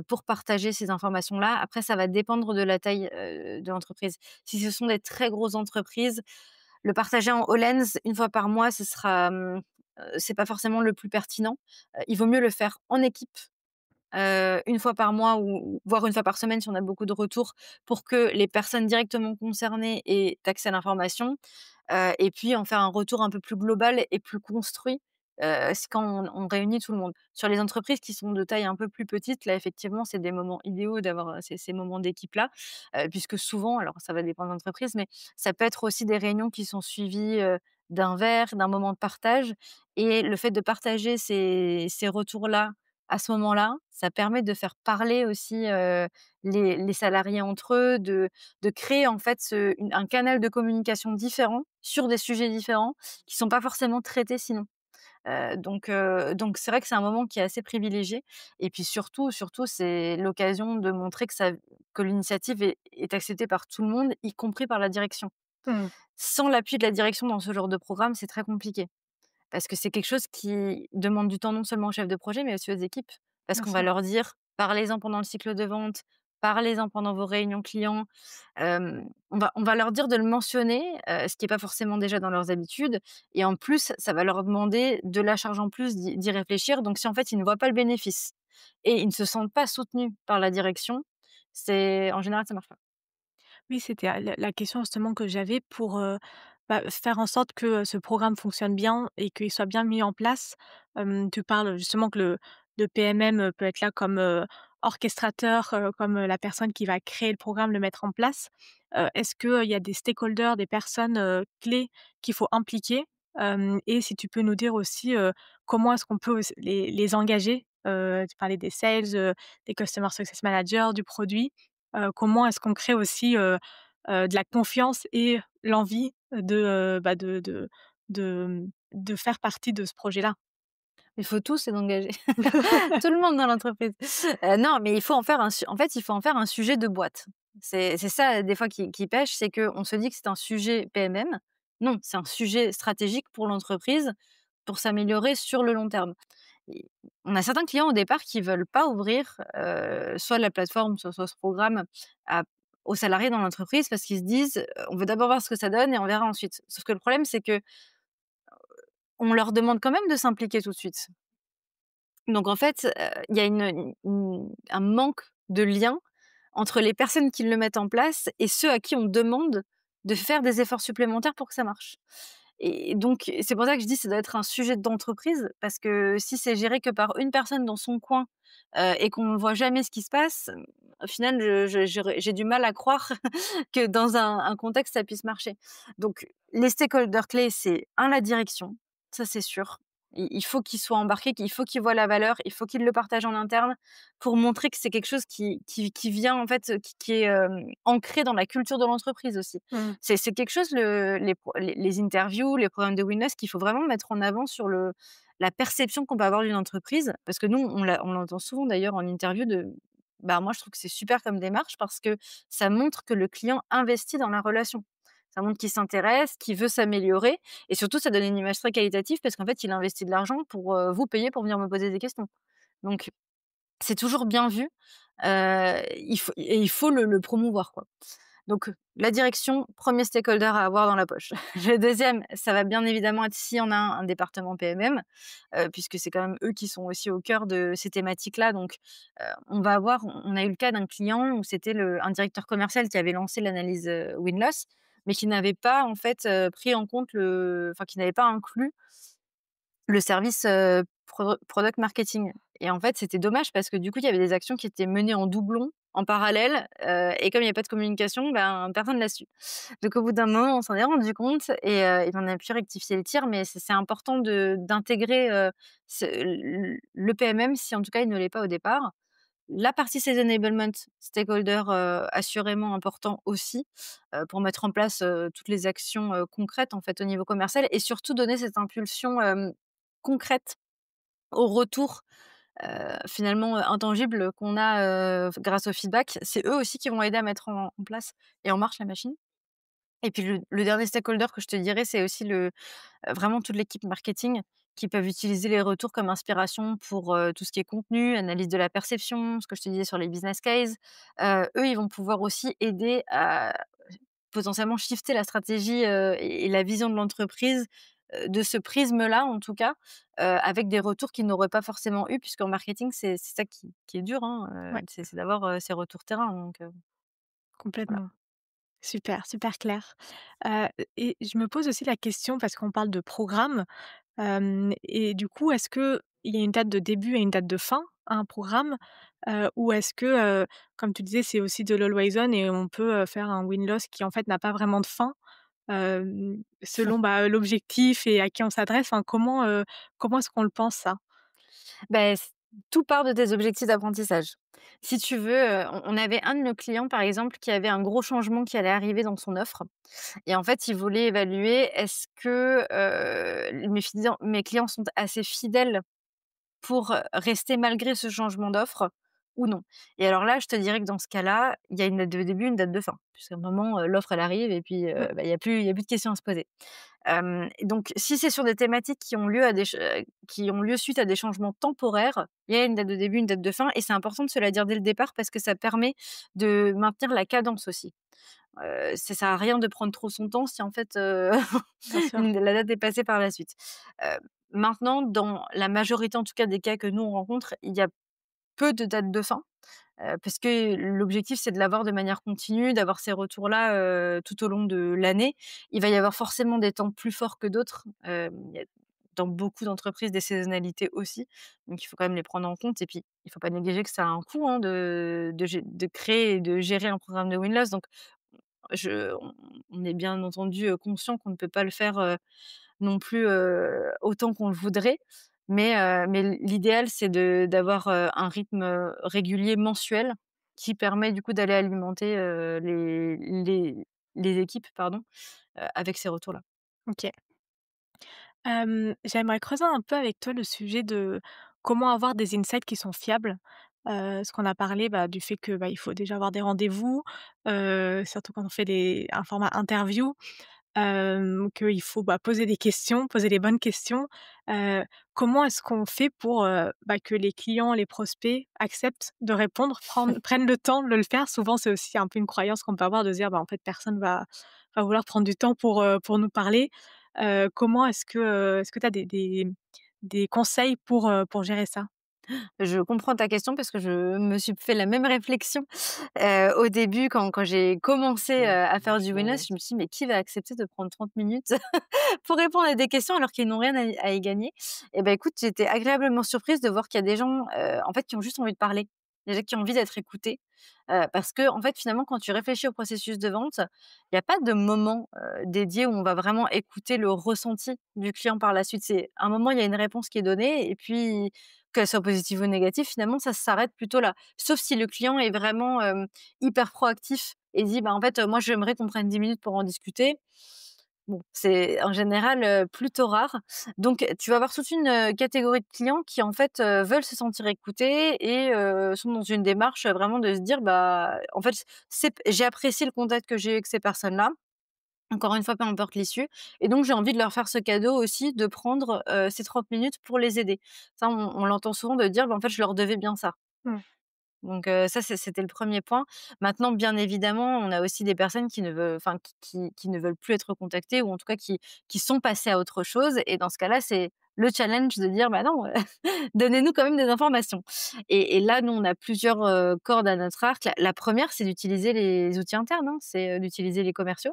pour partager ces informations-là. Après, ça va dépendre de la taille, de l'entreprise. Si ce sont des très grosses entreprises, le partager en All-Hands une fois par mois, ce sera, c'est pas forcément le plus pertinent. Il vaut mieux le faire en équipe, 1 fois par mois ou voire 1 fois par semaine si on a beaucoup de retours pour que les personnes directement concernées aient accès à l'information, et puis en faire un retour un peu plus global et plus construit, c'est quand on réunit tout le monde. Sur les entreprises qui sont de taille un peu plus petite, là effectivement, c'est des moments idéaux d'avoir, ces moments d'équipe-là, puisque souvent, alors ça va dépendre de l'entreprise, mais ça peut être aussi des réunions qui sont suivies, d'un verre, d'un moment de partage et le fait de partager ces retours-là à ce moment-là, ça permet de faire parler aussi, les salariés entre eux, de créer en fait un canal de communication différent sur des sujets différents qui sont pas forcément traités sinon. Donc c'est vrai que c'est un moment qui est assez privilégié et puis surtout, c'est l'occasion de montrer que l'initiative est acceptée par tout le monde, y compris par la direction. Mmh, Sans l'appui de la direction dans ce genre de programme, c'est très compliqué. Parce que c'est quelque chose qui demande du temps non seulement aux chefs de projet, mais aussi aux équipes. Parce bien qu'on va sûr. leur dire: «Parlez-en pendant le cycle de vente, parlez-en pendant vos réunions clients». On va leur dire de le mentionner, ce qui est pas forcément déjà dans leurs habitudes et en plus, ça va leur demander de la charge en plus d'y réfléchir. Donc si en fait, ils ne voient pas le bénéfice et ils ne se sentent pas soutenus par la direction, c'est en général, ça marche pas. Oui, c'était, la question justement que j'avais pour, bah, faire en sorte que, ce programme fonctionne bien et qu'il soit bien mis en place. Tu parles justement que le PMM, peut être là comme, orchestrateur, comme, la personne qui va créer le programme, le mettre en place. Est-ce qu'il y a des stakeholders, des personnes, clés qu'il faut impliquer? Et si tu peux nous dire aussi, comment est-ce qu'on peut auss les engager? Tu parlais des sales, des customer success managers, du produit. Comment est-ce qu'on crée aussi, de la confiance et l'envie de, bah, de faire partie de ce projet-là? Il faut tous les engager. Tout le monde dans l'entreprise. Non, mais il faut en faire en fait, il faut en faire un sujet de boîte. C'est ça des fois qui pêche, c'est qu'on se dit que c'est un sujet PMM. Non, c'est un sujet stratégique pour l'entreprise, pour s'améliorer sur le long terme. Et on a certains clients au départ qui veulent pas ouvrir, soit la plateforme, soit ce programme à aux salariés dans l'entreprise parce qu'ils se disent: «On veut d'abord voir ce que ça donne et on verra ensuite». Sauf que le problème, c'est que on leur demande quand même de s'impliquer tout de suite. Donc en fait, il y a un manque de lien entre les personnes qui le mettent en place et ceux à qui on demande de faire des efforts supplémentaires pour que ça marche. Et donc c'est pour ça que je dis que ça doit être un sujet d'entreprise parce que si c'est géré que par une personne dans son coin, et qu'on ne voit jamais ce qui se passe, au final j'ai du mal à croire que dans un contexte ça puisse marcher. Donc les stakeholders clés, c'est la direction, ça c'est sûr. Il faut qu'ils soient embarqués, qu'il faut qu'ils voient la valeur, il faut qu'ils le partagent en interne pour montrer que c'est quelque chose qui vient en fait, qui est, ancré dans la culture de l'entreprise aussi. Mmh. C'est quelque chose les interviews, les programmes de Winless qu'il faut vraiment mettre en avant sur la perception qu'on peut avoir d'une entreprise. Parce que nous, on l'entend souvent d'ailleurs en interview bah, moi je trouve que c'est super comme démarche parce que ça montre que le client investit dans la relation. Ça montre qu'il s'intéresse, qu'il veut s'améliorer et surtout ça donne une image très qualitative parce qu'en fait il investit de l'argent pour, vous payer pour venir me poser des questions. Donc c'est toujours bien vu, il faut le promouvoir, quoi. Donc la direction, premier stakeholder à avoir dans la poche. Le deuxième, ça va bien évidemment être si on a un département PMM, puisque c'est quand même eux qui sont aussi au cœur de ces thématiques-là. Donc, on a eu le cas d'un client où c'était un directeur commercial qui avait lancé l'analyse, win-loss, mais qui n'avait pas en fait, pris en compte qui n'avait pas inclus le service, product marketing et en fait, c'était dommage parce que du coup, il y avait des actions qui étaient menées en doublon, en parallèle, et comme il y avait pas de communication, ben, personne l'a su. Donc au bout d'un moment, on s'en est rendu compte et on a pu rectifier le tir, mais c'est important d'intégrer, ce le PMM si en tout cas il ne l'est pas au départ. La partie sales enablement, stakeholder, assurément important aussi, pour mettre en place, toutes les actions, concrètes en fait au niveau commercial et surtout donner cette impulsion, concrète au retour, finalement, intangible qu'on a, grâce au feedback. C'est eux aussi qui vont aider à mettre en place et en marche la machine et puis le dernier stakeholder que je te dirais, c'est aussi vraiment toute l'équipe marketing qui peuvent utiliser les retours comme inspiration pour, tout ce qui est contenu, analyse de la perception, ce que je te disais sur les business cases. Eux, ils vont pouvoir aussi aider à potentiellement shifter la stratégie, et la vision de l'entreprise, de ce prisme-là en tout cas, avec des retours qu'ils n'auraient pas forcément eu puisqu'en marketing, c'est ça qui est dur, hein, Ouais, c'est d'avoir, ces retours terrain donc voilà. complètement. Super, super clair. Heu et je me pose aussi la question parce qu'on parle de programme, et du coup, est-ce qu'il y a une date de début et une date de fin à un programme? Ou est-ce que, comme tu disais, c'est aussi de l'always on et on peut, faire un win-loss qui, en fait, n'a pas vraiment de fin, selon, bah, l'objectif et à qui on s'adresse? Enfin, comment est-ce qu'on le pense ça? Beh, c tout part de tes objectifs d'apprentissage. Si tu veux, on avait un de nos clients, par exemple, qui avait un gros changement qui allait arriver dans son offre et en fait, il voulait évaluer est-ce que, mes clients sont assez fidèles pour, rester malgré ce changement d'offre ou non? Et alors là, je te dirais que dans ce cas-là, il y a une date de début, une date de fin. Puisqu'à un moment, l'offre elle arrive et puis, Mmh, bah, il y a plus de questions à se poser. Donc si c'est sur des thématiques qui ont lieu suite à des changements temporaires, il y a une date de début, une date de fin et c'est important de se la dire dès le départ parce que ça permet de maintenir la cadence aussi. Ça sert à rien de prendre trop son temps si en fait, bien sûr. la date est passée par la suite. Heu, Maintenant dans la majorité en tout cas des cas que nous on rencontre, il y a peu de dates de fin. Parce que l'objectif, c'est de l'avoir de manière continue, d'avoir ces retours-là, tout au long de l'année. Il va y avoir forcément des temps plus forts que d'autres. Il y a dans beaucoup d'entreprises des saisonnalités aussi, donc il faut quand même les prendre en compte et puis il faut pas négliger que ça a un coût, hein, de créer et de gérer un programme de win-loss donc je on est bien entendu, conscient qu'on ne peut pas le faire, non plus, autant qu'on le voudrait. Mais l'idéal, c'est d'avoir, un rythme, régulier mensuel qui permet du coup d'aller alimenter, les équipes pardon, avec ces retours-là. OK. J'aimerais creuser un peu avec toi le sujet de comment avoir des insights qui sont fiables. Parce qu'on a parlé, bah, du fait que, bah, il faut déjà avoir des rendez-vous, surtout quand on fait un format interview. Qu'il faut, bah, poser des questions, poser les bonnes questions. Heu, Comment est-ce qu'on fait pour, bah, que les clients, les prospects acceptent de répondre, prennent le temps de le faire? Souvent, c'est aussi un peu une croyance qu'on peut avoir de se dire: «Bah, en fait, personne va vouloir prendre du temps pour nous parler». Comment est-ce que tu as des conseils pour gérer ça? Je comprends ta question parce que je me suis fait la même réflexion, au début quand j'ai commencé, à faire du wellness. Je me suis dit: «Mais qui va accepter de prendre 30 minutes pour répondre à des questions alors qu'ils n'ont rien à y gagner?» Et ben écoute, j'étais agréablement surprise de voir qu'il y a des gens, en fait, qui ont juste envie de parler. Des gens qui ont envie d'être écoutés, parce que en fait, finalement, quand tu réfléchis au processus de vente, il y a pas de moment, dédié où on va vraiment écouter le ressenti du client par la suite. C'est un moment, il y a une réponse qui est donnée et puis qu'elle soit positive ou négative, finalement, ça s'arrête plutôt là. Sauf si le client est vraiment, hyper proactif et dit: «Bah, en fait, moi, j'aimerais qu'on prenne 10 minutes pour en discuter». Bon, c'est en général, plutôt rare. Donc tu vas avoir toute une, catégorie de clients qui, en fait, veulent se sentir écoutés et sont dans une démarche, vraiment de se dire: «Bah, en fait, j'ai apprécié le contact que j'ai eu avec ces personnes-là». Encore une fois, peu importe l'issue et donc j'ai envie de leur faire ce cadeau aussi de prendre, ces 30 minutes pour les aider. Ça, on l'entend souvent de dire: «Bah, en fait, je leur devais bien ça». Mmh, Donc ça, c'était le premier point. Maintenant, bien évidemment, on a aussi des personnes qui ne veulent enfin, qui ne veulent plus être contactées ou en tout cas qui sont passées à autre chose et dans ce cas-là, c'est le challenge de dire: «Bah non, donnez-nous quand même des informations» et là, nous, on a plusieurs, cordes à notre arc. La 1re, c'est d'utiliser les outils internes, hein, c'est, d'utiliser les commerciaux.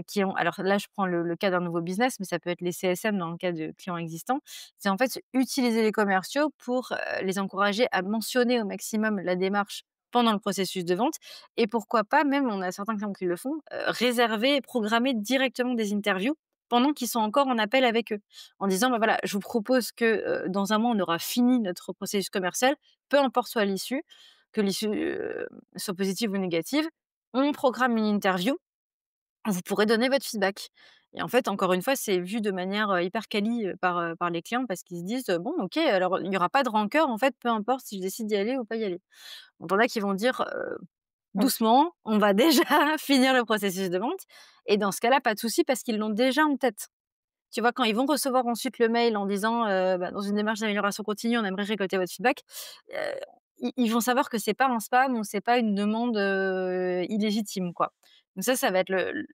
qui ont alors là, je prends le cas d'un nouveau business, mais ça peut être les CSM dans le cas de clients existants. C'est en fait utiliser les commerciaux pour, les encourager à mentionner au maximum la démarche pendant le processus de vente et pourquoi pas même, on a certains clients qui le font, réserver et programmer directement des interviews pendant qu'ils sont encore en appel avec eux. En disant: «Bah, voilà, je vous propose que, dans un mois, on aura fini notre processus commercial, peu importe soit l'issue, que l'issue, soit positive ou négative. On programme une interview, vous pourrez donner votre feedback» et en fait, encore une fois, c'est vu de manière, hyper quali, par les clients parce qu'ils se disent: «Bon, OK, alors il n'y aura pas de rancœur, en fait, peu importe si je décide d'y aller ou pas y aller». Donc il y en a qui vont dire: Oui. «Doucement, on va déjà finir le processus de vente» et dans ce cas-là, pas de souci parce qu'ils l'ont déjà en tête. Tu vois, quand ils vont recevoir ensuite le mail en disant, bah, «Dans une démarche d'amélioration continue, on aimerait récolter votre feedback», heu, ils vont savoir que c'est pas un spam ou c'est pas une demande, illégitime, quoi. Donc ça va être le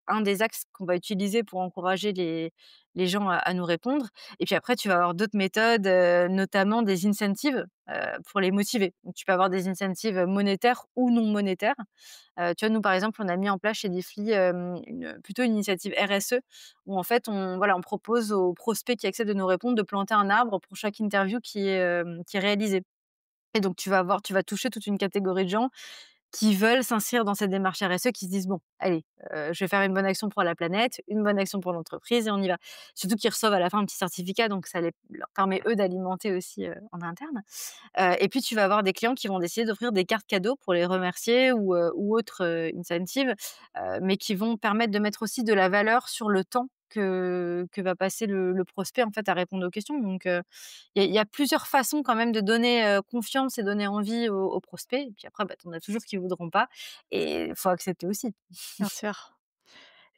un des axes qu'on va utiliser pour encourager les gens à nous répondre et puis après tu vas avoir d'autres méthodes, notamment des incentives, pour les motiver. Donc tu peux avoir des incentives monétaires ou non monétaires. Tu vois, nous, par exemple, on a mis en place chez Difly, une initiative RSE où en fait on propose aux prospects qui acceptent de nous répondre de planter un arbre pour chaque interview qui est réalisée et donc tu vas toucher toute une catégorie de gens qui veulent s'inscrire dans cette démarche RSE, qui se disent: «Bon, allez, je vais faire une bonne action pour la planète, une bonne action pour l'entreprise et on y va». Surtout qu'ils reçoivent à la fin un petit certificat, donc ça leur permet eux d'alimenter aussi, en interne. Et puis tu vas avoir des clients qui vont décider d'offrir des cartes cadeaux pour les remercier ou autres, incentives, mais qui vont permettre de mettre aussi de la valeur sur le temps que va passer le prospect, en fait, à répondre aux questions. Donc il y a plusieurs façons quand même de donner, confiance et donner envie aux prospects et puis après, bah, tu en as toujours qui voudront pas et il faut accepter aussi. Bien sûr.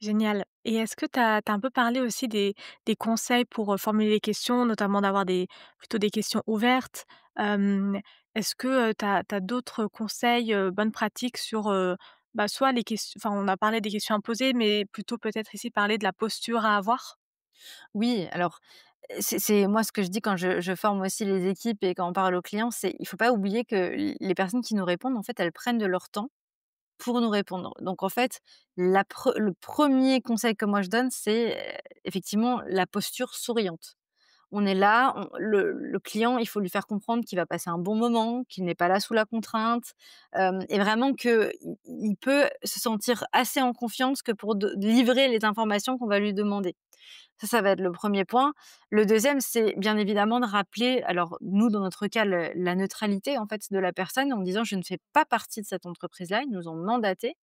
Génial, et est-ce que tu as un peu parlé aussi des conseils pour, formuler les questions, notamment d'avoir plutôt des questions ouvertes? Est-ce que, tu as d'autres conseils, bonnes pratiques sur, bah, soit les questions, enfin, on a parlé des questions à poser, mais plutôt peut-être ici parler de la posture à avoir? Oui, alors, c'est moi ce que je dis quand je forme aussi les équipes et quand on parle aux clients, c'est il faut pas oublier que les personnes qui nous répondent, en fait, elles prennent de leur temps pour nous répondre. Donc en fait, le premier conseil que moi je donne, c'est, effectivement la posture souriante. On est là, le client, il faut lui faire comprendre qu'il va passer un bon moment, qu'il n'est pas là sous la contrainte, et vraiment qu'il peut se sentir assez en confiance que pour de livrer les informations qu'on va lui demander. Ça va être le premier point. Le deuxième, c'est bien évidemment de rappeler, alors nous, dans notre cas, la neutralité en fait de la personne en disant: «Je ne fais pas partie de cette entreprise-là, ils nous ont mandatés,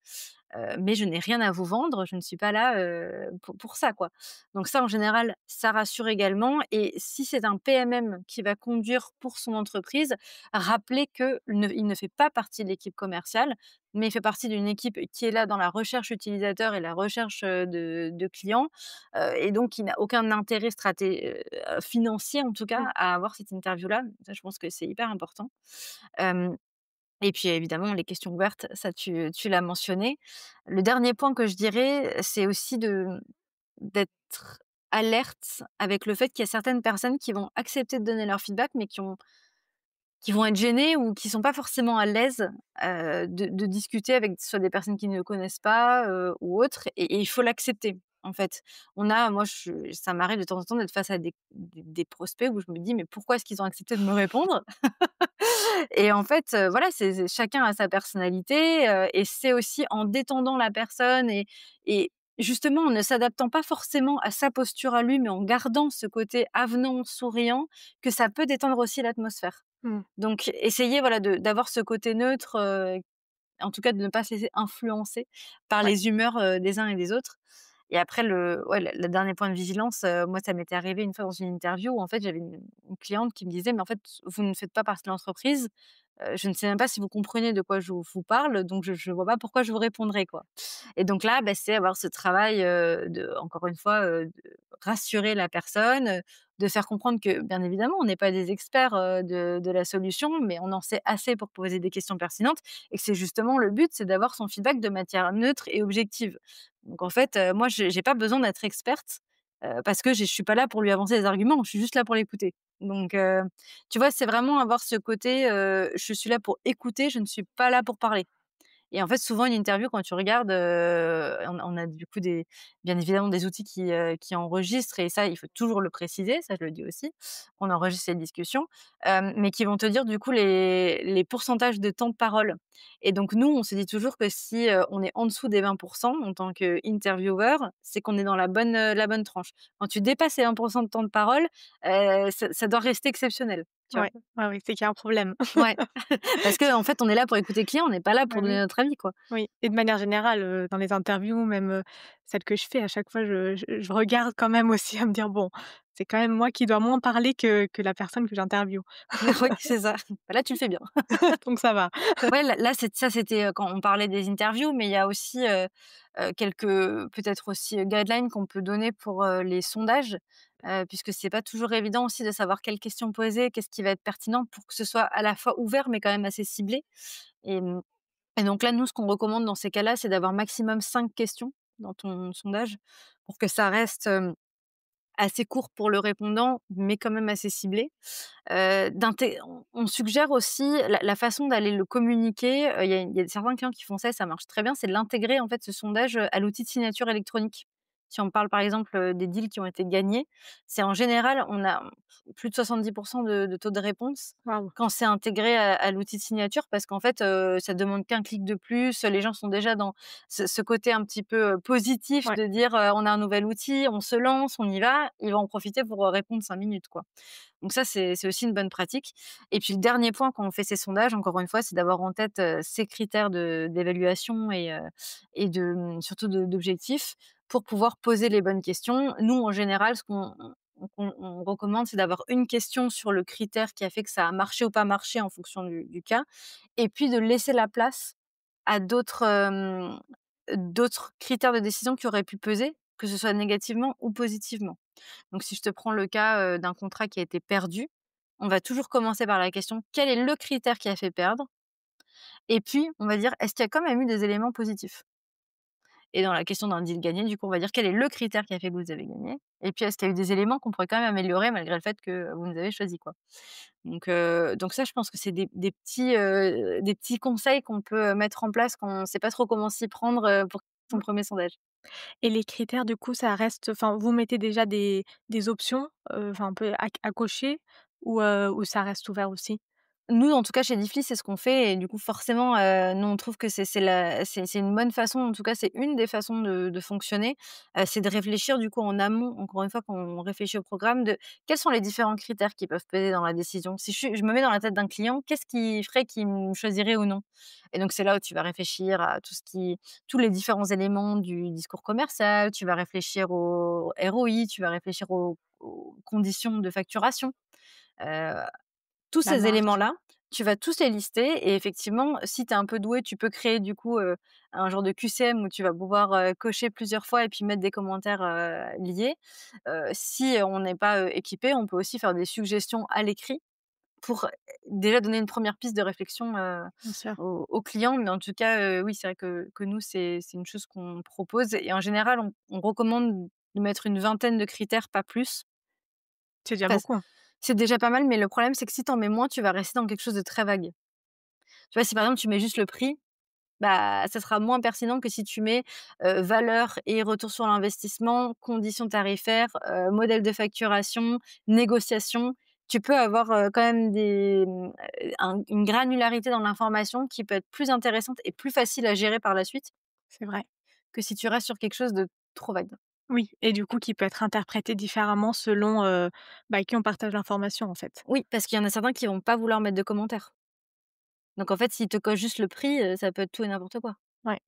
mais je n'ai rien à vous vendre, je ne suis pas là, pour ça, quoi». Donc ça, en général, ça rassure également et si c'est un PMM qui va conduire pour son entreprise, rappeler qu'il ne fait pas partie de l'équipe commerciale, mais il fait partie d'une équipe qui est là dans la recherche utilisateur et la recherche, de clients, et donc il n'a aucun intérêt financier en tout cas Mmh. à avoir cette interview-là. Ça, je pense que c'est hyper important. Hem Et puis évidemment, les questions ouvertes, ça tu l'as mentionné. Le dernier point que je dirais, c'est aussi d'être alerte avec le fait qu'il y a certaines personnes qui vont accepter de donner leur feedback, mais qui vont être gênées ou qui sont pas forcément à l'aise, de discuter avec soit des personnes qui ne connaissent pas, ou autres et il faut l'accepter, en fait. Moi ça m'arrive de temps en temps d'être face à des prospects où je me dis: «Mais pourquoi est-ce qu'ils ont accepté de me répondre?» Et en fait, voilà, c'est chacun a sa personnalité, et c'est aussi en détendant la personne et justement en ne s'adaptant pas forcément à sa posture à lui, mais en gardant ce côté avenant, souriant, que ça peut détendre aussi l'atmosphère. Mmh. Donc essayer, voilà, d'avoir ce côté neutre, en tout cas de ne pas se laisser influencer par Ouais. les humeurs, des uns et des autres. Et après le dernier point de vigilance, moi ça m'était arrivé une fois dans une interview où en fait j'avais une cliente qui me disait: «Mais en fait, vous ne faites pas partie de l'entreprise, je ne sais même pas si vous comprenez de quoi je vous parle, donc je vois pas pourquoi je vous répondrais, quoi». Et donc là, bah, c'est avoir ce travail, de encore une fois, de rassurer la personne, de faire comprendre que, bien évidemment, on n'est pas des experts, de la solution, mais on en sait assez pour poser des questions pertinentes et que c'est justement le but, c'est d'avoir son feedback de matière neutre et objective. Donc en fait, moi, j'ai pas besoin d'être experte, parce que je suis pas là pour lui avancer des arguments, je suis juste là pour l'écouter. Donc tu vois, c'est vraiment avoir ce côté, je suis là pour écouter, je ne suis pas là pour parler. Et en fait, souvent une interview quand tu regardes, on a du coup bien évidemment des outils qui enregistrent et ça, il faut toujours le préciser, ça je le dis aussi. On enregistre ces discussions, mais qui vont te dire du coup les pourcentages de temps de parole. Et donc nous, on se dit toujours que si, on est en dessous des 20 en tant qu'intervieweur, c'est qu'on est dans la bonne tranche. Quand tu dépasses les 20 de temps de parole, ça doit rester exceptionnel, tu vois? Ouais, ouais, ouais, c'est qu'il y a un problème. Ouais, parce qu'en fait, on est là pour écouter le client, on n'est pas là Bah pour donner oui, notre avis, quoi. oui et de manière générale, dans les interviews, même, celles que je fais, à chaque fois, je regarde quand même aussi à me dire: «Bon, c'est quand même moi qui dois moins parler que la personne que j'interviewe, Oui, c'est ça. Bah, là, tu le fais bien. donc ça va». Ouais, là, c'était, quand on parlait des interviews, mais il y a aussi, quelques peut-être aussi, guidelines qu'on peut donner pour, les sondages, puisque c'est pas toujours évident aussi de savoir quelles questions poser, qu'est-ce qui va être pertinent pour que ce soit à la fois ouvert, mais quand même assez ciblé. Et donc là, nous, ce qu'on recommande dans ces cas-là, c'est d'avoir maximum 5 questions dans ton sondage pour que ça reste, assez court pour le répondant, mais quand même assez ciblé. On suggère aussi la façon d'aller le communiquer, il y a certains clients qui font ça et ça marche très bien, c'est de l'intégrer en fait ce sondage, à l'outil de signature électronique. Si on parle par exemple, des deals qui ont été gagnés, c'est en général on a plus de 70 de taux de réponse Waouh! quand c'est intégré à l'outil de signature parce qu'en fait, ça demande qu'un clic de plus, les gens sont déjà dans ce côté un petit peu, positif Ouais, de dire, «On a un nouvel outil, on se lance, on y va», ils vont en profiter pour, répondre 5 minutes quoi. Donc ça, c'est aussi une bonne pratique. Et puis le dernier point quand on fait ces sondages, encore une fois, c'est d'avoir en tête, ces critères d'évaluation et surtout d'objectifs pour pouvoir poser les bonnes questions. Nous, en général, ce qu'on recommande, c'est d'avoir une question sur le critère qui a fait que ça a marché ou pas marché en fonction du cas et puis de laisser la place à d'autres critères de décision qui auraient pu peser, que ce soit négativement ou positivement. Donc si je te prends le cas, d'un contrat qui a été perdu, on va toujours commencer par la question: «Quel est le critère qui a fait perdre?» Et puis on va dire: «Est-ce qu'il y a quand même eu des éléments positifs?» Et dans la question d'un deal gagné, du coup, on va dire: «Quel est le critère qui a fait que vous avez gagné?» Et puis: «Est-ce qu'il y a eu des éléments qu'on pourrait quand même améliorer malgré le fait que vous nous avez choisis?» quoi. Donc ça, je pense que c'est des petits conseils qu'on peut, mettre en place quand on ne sait pas trop comment s'y prendre, pour son mmh premier sondage. et les critères, du coup, ça reste enfin, vous mettez déjà des options, enfin, un peu à cocher ou ça reste ouvert aussi? Nous, en tout cas, chez Diffly, c'est ce qu'on fait et du coup, forcément, nous, on trouve que c'est une bonne façon, en tout cas, c'est une des façons de fonctionner, c'est de réfléchir, du coup, en amont, encore une fois, quand on réfléchit au programme, de quels sont les différents critères qui peuvent peser dans la décision? Si je me mets dans la tête d'un client, qu'est-ce qui ferait qu'il me choisirait ou non? Et donc c'est là où tu vas réfléchir à tous les différents éléments du discours commercial, tu vas réfléchir au ROI, tu vas réfléchir aux conditions de facturation, heu tous La ces marge? éléments-là, tu vas tous les lister et effectivement, si tu es un peu doué, tu peux créer du coup, un genre de QCM où tu vas pouvoir, cocher plusieurs fois et puis mettre des commentaires, liés. Si on n'est pas, équipé, on peut aussi faire des suggestions à l'écrit pour, déjà donner une première piste de réflexion, Bien sûr, aux clients. Mais en tout cas, oui, c'est vrai que nous, c'est une chose qu'on propose et en général, on recommande de mettre une vingtaine de critères, pas plus. c'est déjà Parce beaucoup. c'est déjà pas mal, mais le problème, c'est que si tu en mets moins, tu vas rester dans quelque chose de très vague. Tu vois, si par exemple tu mets juste le prix, bah, ça sera moins pertinent que si tu mets, valeur et retour sur l'investissement, conditions tarifaires, modèle de facturation, négociation. Tu peux avoir, quand même une granularité dans l'information qui peut être plus intéressante et plus facile à gérer par la suite C'est vrai. que si tu restes sur quelque chose de trop vague. Oui et du coup qui peut être interprété différemment selon, bah, à qui on partage l'information, en fait. Oui, parce qu'il y en a certains qui vont pas vouloir mettre de commentaires. Donc en fait, s'ils te cochent juste le prix, ça peut être tout et n'importe quoi. Ouais,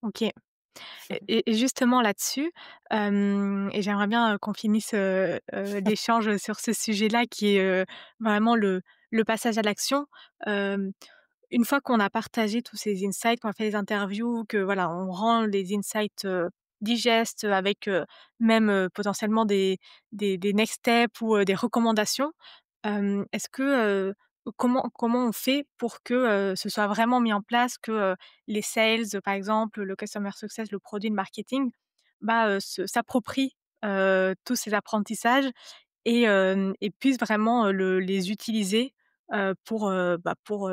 OK et justement là-dessus, et j'aimerais bien, qu'on finisse, l'échange sur ce sujet-là qui est, vraiment le passage à l'action. Hem, une fois qu'on a partagé tous ces insights, qu'on a fait les interviews, que voilà, on rend les insights, digestes, avec, même, potentiellement des next steps ou, des recommandations. Est-ce que, comment on fait pour que, ce soit vraiment mis en place, que, les sales, par exemple, le customer success, le produit, le marketing, bah, s'approprient, tous ces apprentissages et puissent vraiment, les utiliser, pour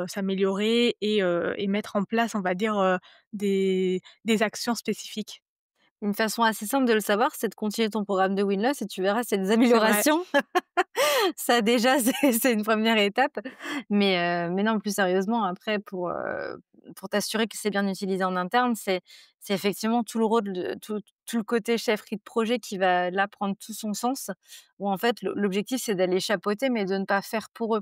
s'améliorer et mettre en place, on va dire, des actions spécifiques. Une façon assez simple de le savoir, c'est de continuer ton programme de Winloss et tu verras, c'est des C'est vrai. améliorations. Ça déjà, c'est une première étape. Mais non, plus sérieusement, après pour t'assurer que c'est bien utilisé en interne, c'est effectivement tout le rôle de tout le côté chefferie de projet qui va là prendre tout son sens, où en fait l'objectif c'est d'aller chapeauter mais de ne pas faire pour eux.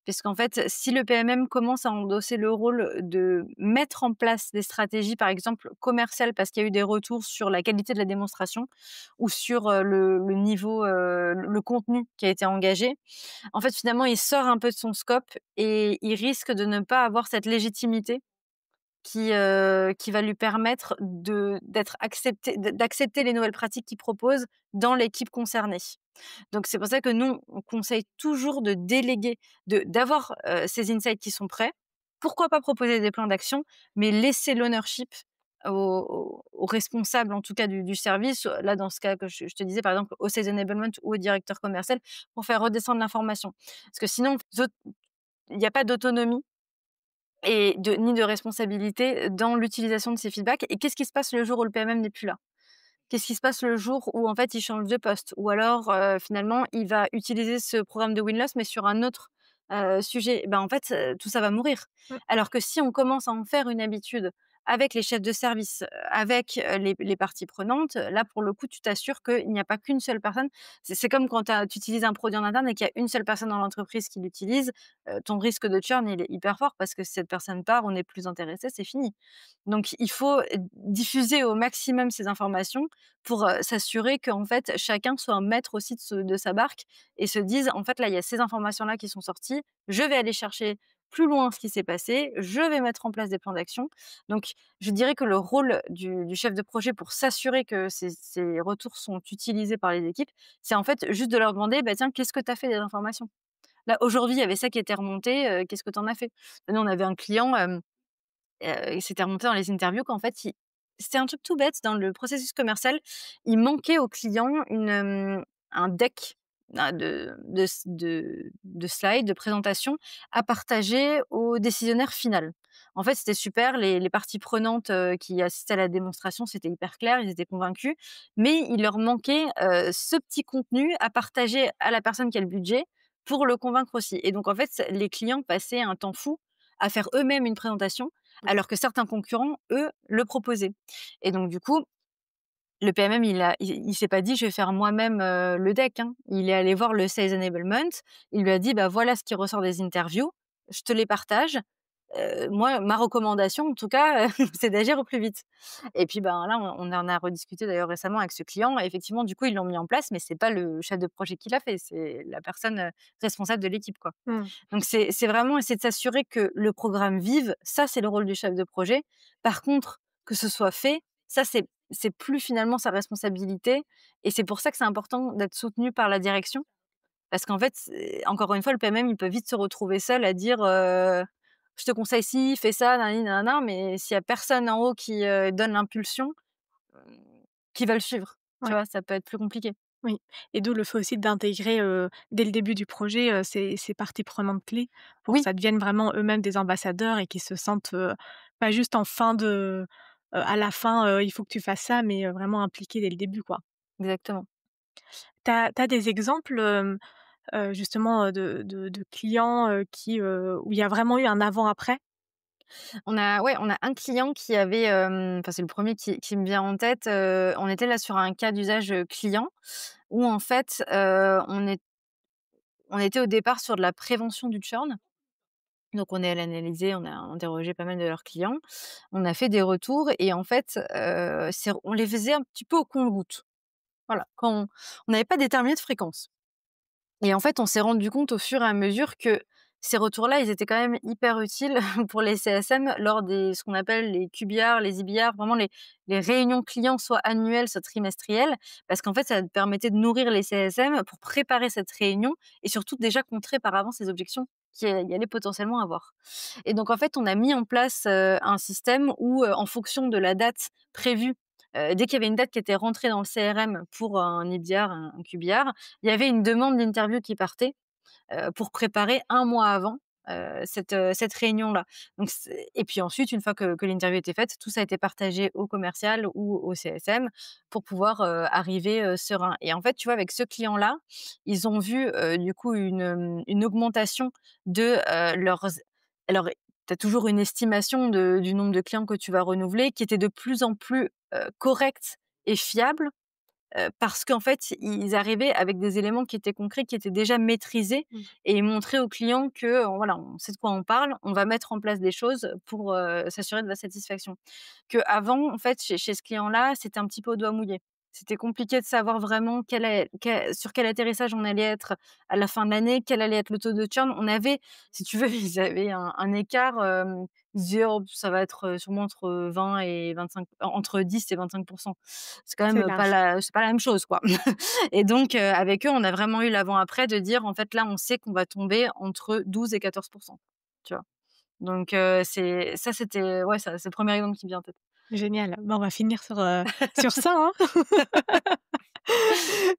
Puisqu'en fait, si le PMM commence à endosser le rôle de mettre en place des stratégies, par exemple commerciales, parce qu'il y a eu des retours sur la qualité de la démonstration ou sur, le niveau, le contenu qui a été engagé, en fait, finalement, il sort un peu de son scope et il risque de ne pas avoir cette légitimité qui va lui permettre d'être accepté d'accepter les nouvelles pratiques qu'il propose dans l'équipe concernée. Donc c'est pour ça que nous, on conseille toujours de déléguer, d'avoir, ces insights qui sont prêts. Pourquoi pas proposer des plans d'action, mais laisser l'ownership aux responsables, en tout cas du service. Là, dans ce cas que je te disais, par exemple, au sales enablement ou au directeur commercial, pour faire redescendre l'information. Parce que sinon, il n'y a pas d'autonomie et ni de responsabilité dans l'utilisation de ces feedbacks. Et qu'est-ce qui se passe le jour où le PMM n'est plus là? Qu'est-ce qui se passe le jour où en fait il change de poste? Ou alors, finalement, il va utiliser ce programme de Winloss mais sur un autre, sujet? Ben, en fait, tout ça va mourir. Mmh, Alors que si on commence à en faire une habitude avec les chefs de service, avec, les parties prenantes, là pour le coup, tu t'assures qu'il n'y a pas qu'une seule personne. C'est comme quand tu utilises un produit en interne et qu'il y a une seule personne dans l'entreprise qui l'utilise, ton risque de churn, il est hyper fort parce que si cette personne part, on n'est plus intéressé, c'est fini. Donc il faut diffuser au maximum ces informations pour, s'assurer qu'en fait chacun soit un maître aussi de sa barque et se dise: «En fait là, il y a ces informations-là qui sont sorties, je vais aller chercher plus loin ce qui s'est passé, je vais mettre en place des plans d'action». Donc je dirais que le rôle du chef de projet pour s'assurer que ces retours sont utilisés par les équipes, c'est en fait juste de leur demander: «Bah tiens, qu'est-ce que tu as fait des informations? Là aujourd'hui, il y avait ça qui était remonté, qu'est-ce que tu en as fait?» Nous on avait un client, il s'était remonté dans les interviews qu'en fait, il c'était un truc tout bête dans le processus commercial, il manquait au client un deck, de slides, de présentation à partager au décisionnaire final. En fait, c'était super, les parties prenantes, qui assistaient à la démonstration, c'était hyper clair, ils étaient convaincus, mais il leur manquait, ce petit contenu à partager à la personne qui a le budget pour le convaincre aussi et donc en fait, les clients passaient un temps fou à faire eux-mêmes une présentation mmh. alors que certains concurrents, eux, le proposaient et donc du coup, le PMM, il s'est pas dit: «Je vais faire moi-même, le deck», hein. Il est allé voir le sales enablement, il lui a dit: «Bah, voilà ce qui ressort des interviews, je te les partage. Moi, ma recommandation en tout cas, c'est d'agir au plus vite» et puis, ben, là, on en a rediscuté d'ailleurs récemment avec ce client et effectivement, du coup, ils l'ont mis en place mais c'est pas le chef de projet qui l'a fait, c'est la personne, responsable de l'équipe, quoi. Mmh. Donc c'est vraiment essayer de s'assurer que le programme vive, ça c'est le rôle du chef de projet. Par contre, que ce soit fait, ça c'est plus finalement sa responsabilité et c'est pour ça que c'est important d'être soutenu par la direction. Parce qu'en fait, encore une fois, le PMM, il peut vite se retrouver seul à dire, «Je te conseille ci, fais ça, nanani nanana», mais s'il y a personne en haut qui, donne l'impulsion, hem, qui va le suivre? Tu Ouais. vois? Ça peut être plus compliqué. Oui et d'où le fait aussi d'intégrer, dès le début du projet, ces parties prenantes clés pour que Oui, ça devienne vraiment eux-mêmes des ambassadeurs et qu'ils se sentent, pas juste en fin de à la fin, «Il faut que tu fasses ça», mais vraiment impliqués dès le début, quoi. exactement. Tu as des exemples, justement, de clients, où il y a vraiment eu un avant-après? On a un client qui avait, enfin c'est le premier qui me vient en tête, on était là sur un cas d'usage, client où en fait, on était au départ sur de la prévention du churn. Donc on est allé analyser, on a interrogé pas mal de leurs clients. On a fait des retours et en fait, on les faisait un petit peu au compte-gouttes. Voilà, quand on n'avait pas déterminé de fréquence. Et en fait, on s'est rendu compte au fur et à mesure que ces retours-là, ils étaient quand même hyper utiles pour les CSM lors des ce qu'on appelle les QBR, les IBR, vraiment les réunions clients, soit annuelles, soit trimestrielles. Parce qu'en fait, ça permettait de nourrir les CSM pour préparer cette réunion et surtout déjà contrer par avance les objections qu'il y allait potentiellement avoir. Et donc en fait, on a mis en place, un système où, en fonction de la date prévue, dès qu'il y avait une date qui était rentrée dans le CRM pour un IBR, un QBR, il y avait une demande d'interview qui partait, pour préparer un mois avant. cette réunion-là. Donc et puis ensuite, une fois que l'interview était faite, tout ça a été partagé au commercial ou au CSM pour pouvoir, arriver, serein et en fait, tu vois, avec ce client-là, ils ont vu, du coup une augmentation de, leurs alors tu as toujours une estimation du nombre de clients que tu vas renouveler qui était de plus en plus, correcte et fiable. Parce qu'en fait, ils arrivaient avec des éléments qui étaient concrets, qui étaient déjà maîtrisés Mmh. et ils montraient aux clients que, voilà, on sait de quoi on parle, on va mettre en place des choses pour, s'assurer de la satisfaction. Qu'avant, en fait, chez ce client-là, c'était un petit peu au doigt mouillé. C'était compliqué de savoir vraiment sur quel atterrissage on allait être à la fin de l'année, quel allait être le taux de churn. On avait, si tu veux, ils avaient un écart, ils disaient: «Oh, ça va être, sûrement entre 20 et 25, entre 10 et 25. C'est quand C'est même large. c'est pas la même chose, quoi. Et donc, avec eux, on a vraiment eu l'avant-après de dire: «En fait, là, on sait qu'on va tomber entre 12 et 14. Tu vois? Donc, c'était ouais, ça, c'est le premier exemple qui me vient en tête. Génial. Bah, on va finir sur ça, hein.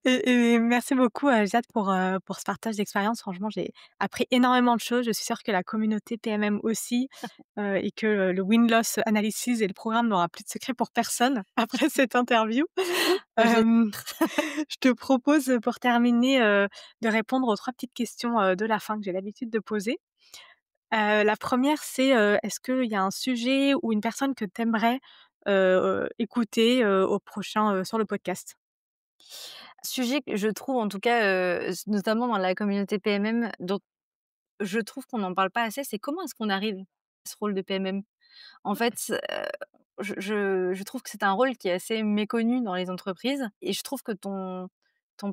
Et merci beaucoup, Jade pour ce partage d'expérience. Franchement, j'ai appris énormément de choses. Je suis sûre que la communauté PMM aussi, et que le win-loss analysis et le programme n'aura plus de secret pour personne après cette interview. Bah, je l'ai Hem, je te propose, pour terminer, de répondre aux 3 petites questions, de la fin que j'ai l'habitude de poser. La première, c'est, est-ce qu'il y a un sujet ou une personne que tu aimerais, écouter, au prochain, sur le podcast? sujet que je trouve en tout cas, notamment dans la communauté PMM, dont je trouve qu'on n'en parle pas assez, c'est comment est-ce qu'on arrive à ce rôle de PMM? En fait, je trouve que c'est un rôle qui est assez méconnu dans les entreprises et je trouve que ton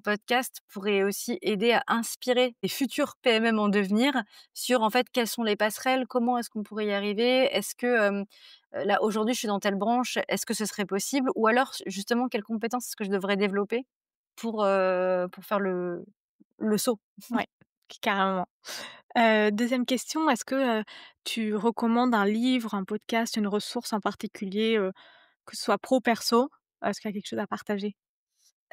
podcast pourrait aussi aider à inspirer les futurs PMM en devenir sur, en fait, quelles sont les passerelles, comment est-ce qu'on pourrait y arriver? Est-ce que, là, aujourd'hui, je suis dans telle branche, est-ce que ce serait possible? Ou alors, justement, quelles compétences est-ce que je devrais développer pour faire le saut? Ouais, carrément. 2e question, est-ce que, tu recommandes un livre, un podcast, une ressource en particulier, que ce soit pro, perso? Est-ce qu'il y a quelque chose à partager?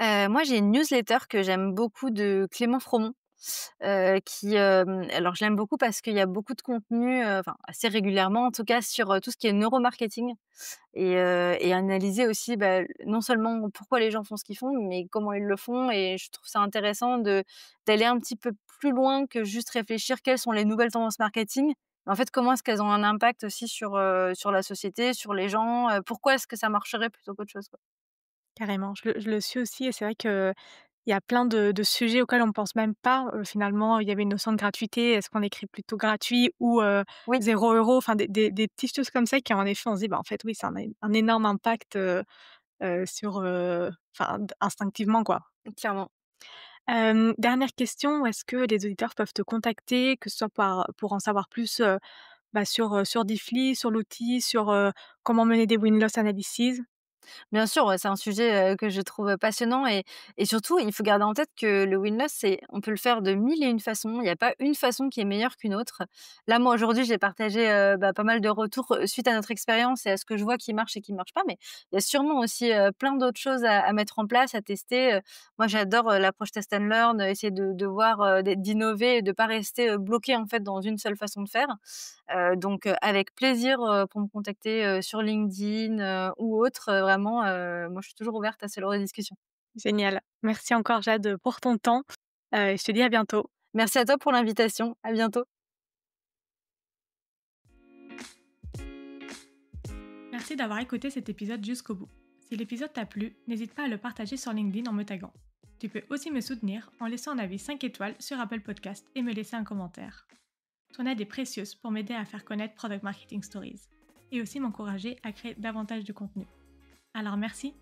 Moi, j'ai une newsletter que j'aime beaucoup de Clément Fromont, alors je l'aime beaucoup parce qu'il y a beaucoup de contenu, enfin assez régulièrement en tout cas sur, tout ce qui est neuromarketing et analyser aussi, bah, non seulement pourquoi les gens font ce qu'ils font, mais comment ils le font et je trouve ça intéressant d'aller un petit peu plus loin que juste réfléchir quelles sont les nouvelles tendances marketing. En fait, comment est-ce qu'elles ont un impact aussi sur la société, sur les gens, pourquoi est-ce que ça marcherait plutôt qu'autre chose, quoi. Carrément, je le suis aussi et c'est vrai qu'il y a plein de sujets auxquels on ne pense même pas. Finalement, il y avait une notion de gratuité. Est-ce qu'on écrit plutôt gratuit ou Oui, 0 €? Enfin des petites choses comme ça qui en effet on se dit: «Bah, en fait oui, ça a un énorme impact, sur, enfin instinctivement quoi». clairement. Dernière question, est-ce que les auditeurs peuvent te contacter, que ce soit pour en savoir plus, bah, sur Diffly, sur l'outil, sur, comment mener des win-loss analysis? Bien sûr, ouais, c'est un sujet, que je trouve passionnant et surtout, il faut garder en tête que le win-loss, on peut le faire de mille et une façons. Il y a pas une façon qui est meilleure qu'une autre. Là, moi, aujourd'hui, j'ai partagé, bah, pas mal de retours, suite à notre expérience et à ce que je vois qui marche et qui ne marche pas, mais il y a sûrement aussi, plein d'autres choses à mettre en place, à tester. Moi, j'adore, l'approche test and learn, essayer de voir, d'innover et de pas rester, bloqué, en fait, dans une seule façon de faire. Donc, avec plaisir, pour me contacter, sur LinkedIn, ou autre, vraiment, moi je suis toujours ouverte à ce genre de discussion. Génial. Merci encore Jade, pour ton temps, et je te dis à bientôt. Merci à toi pour l'invitation, à bientôt. Merci d'avoir écouté cet épisode jusqu'au bout. Si l'épisode t'a plu, n'hésite pas à le partager sur LinkedIn en me taguant. Tu peux aussi me soutenir en laissant un avis 5 étoiles sur Apple Podcast et me laisser un commentaire. Ton aide est précieuse pour m'aider à faire connaître Product Marketing Stories et aussi m'encourager à créer davantage de contenu. Alors merci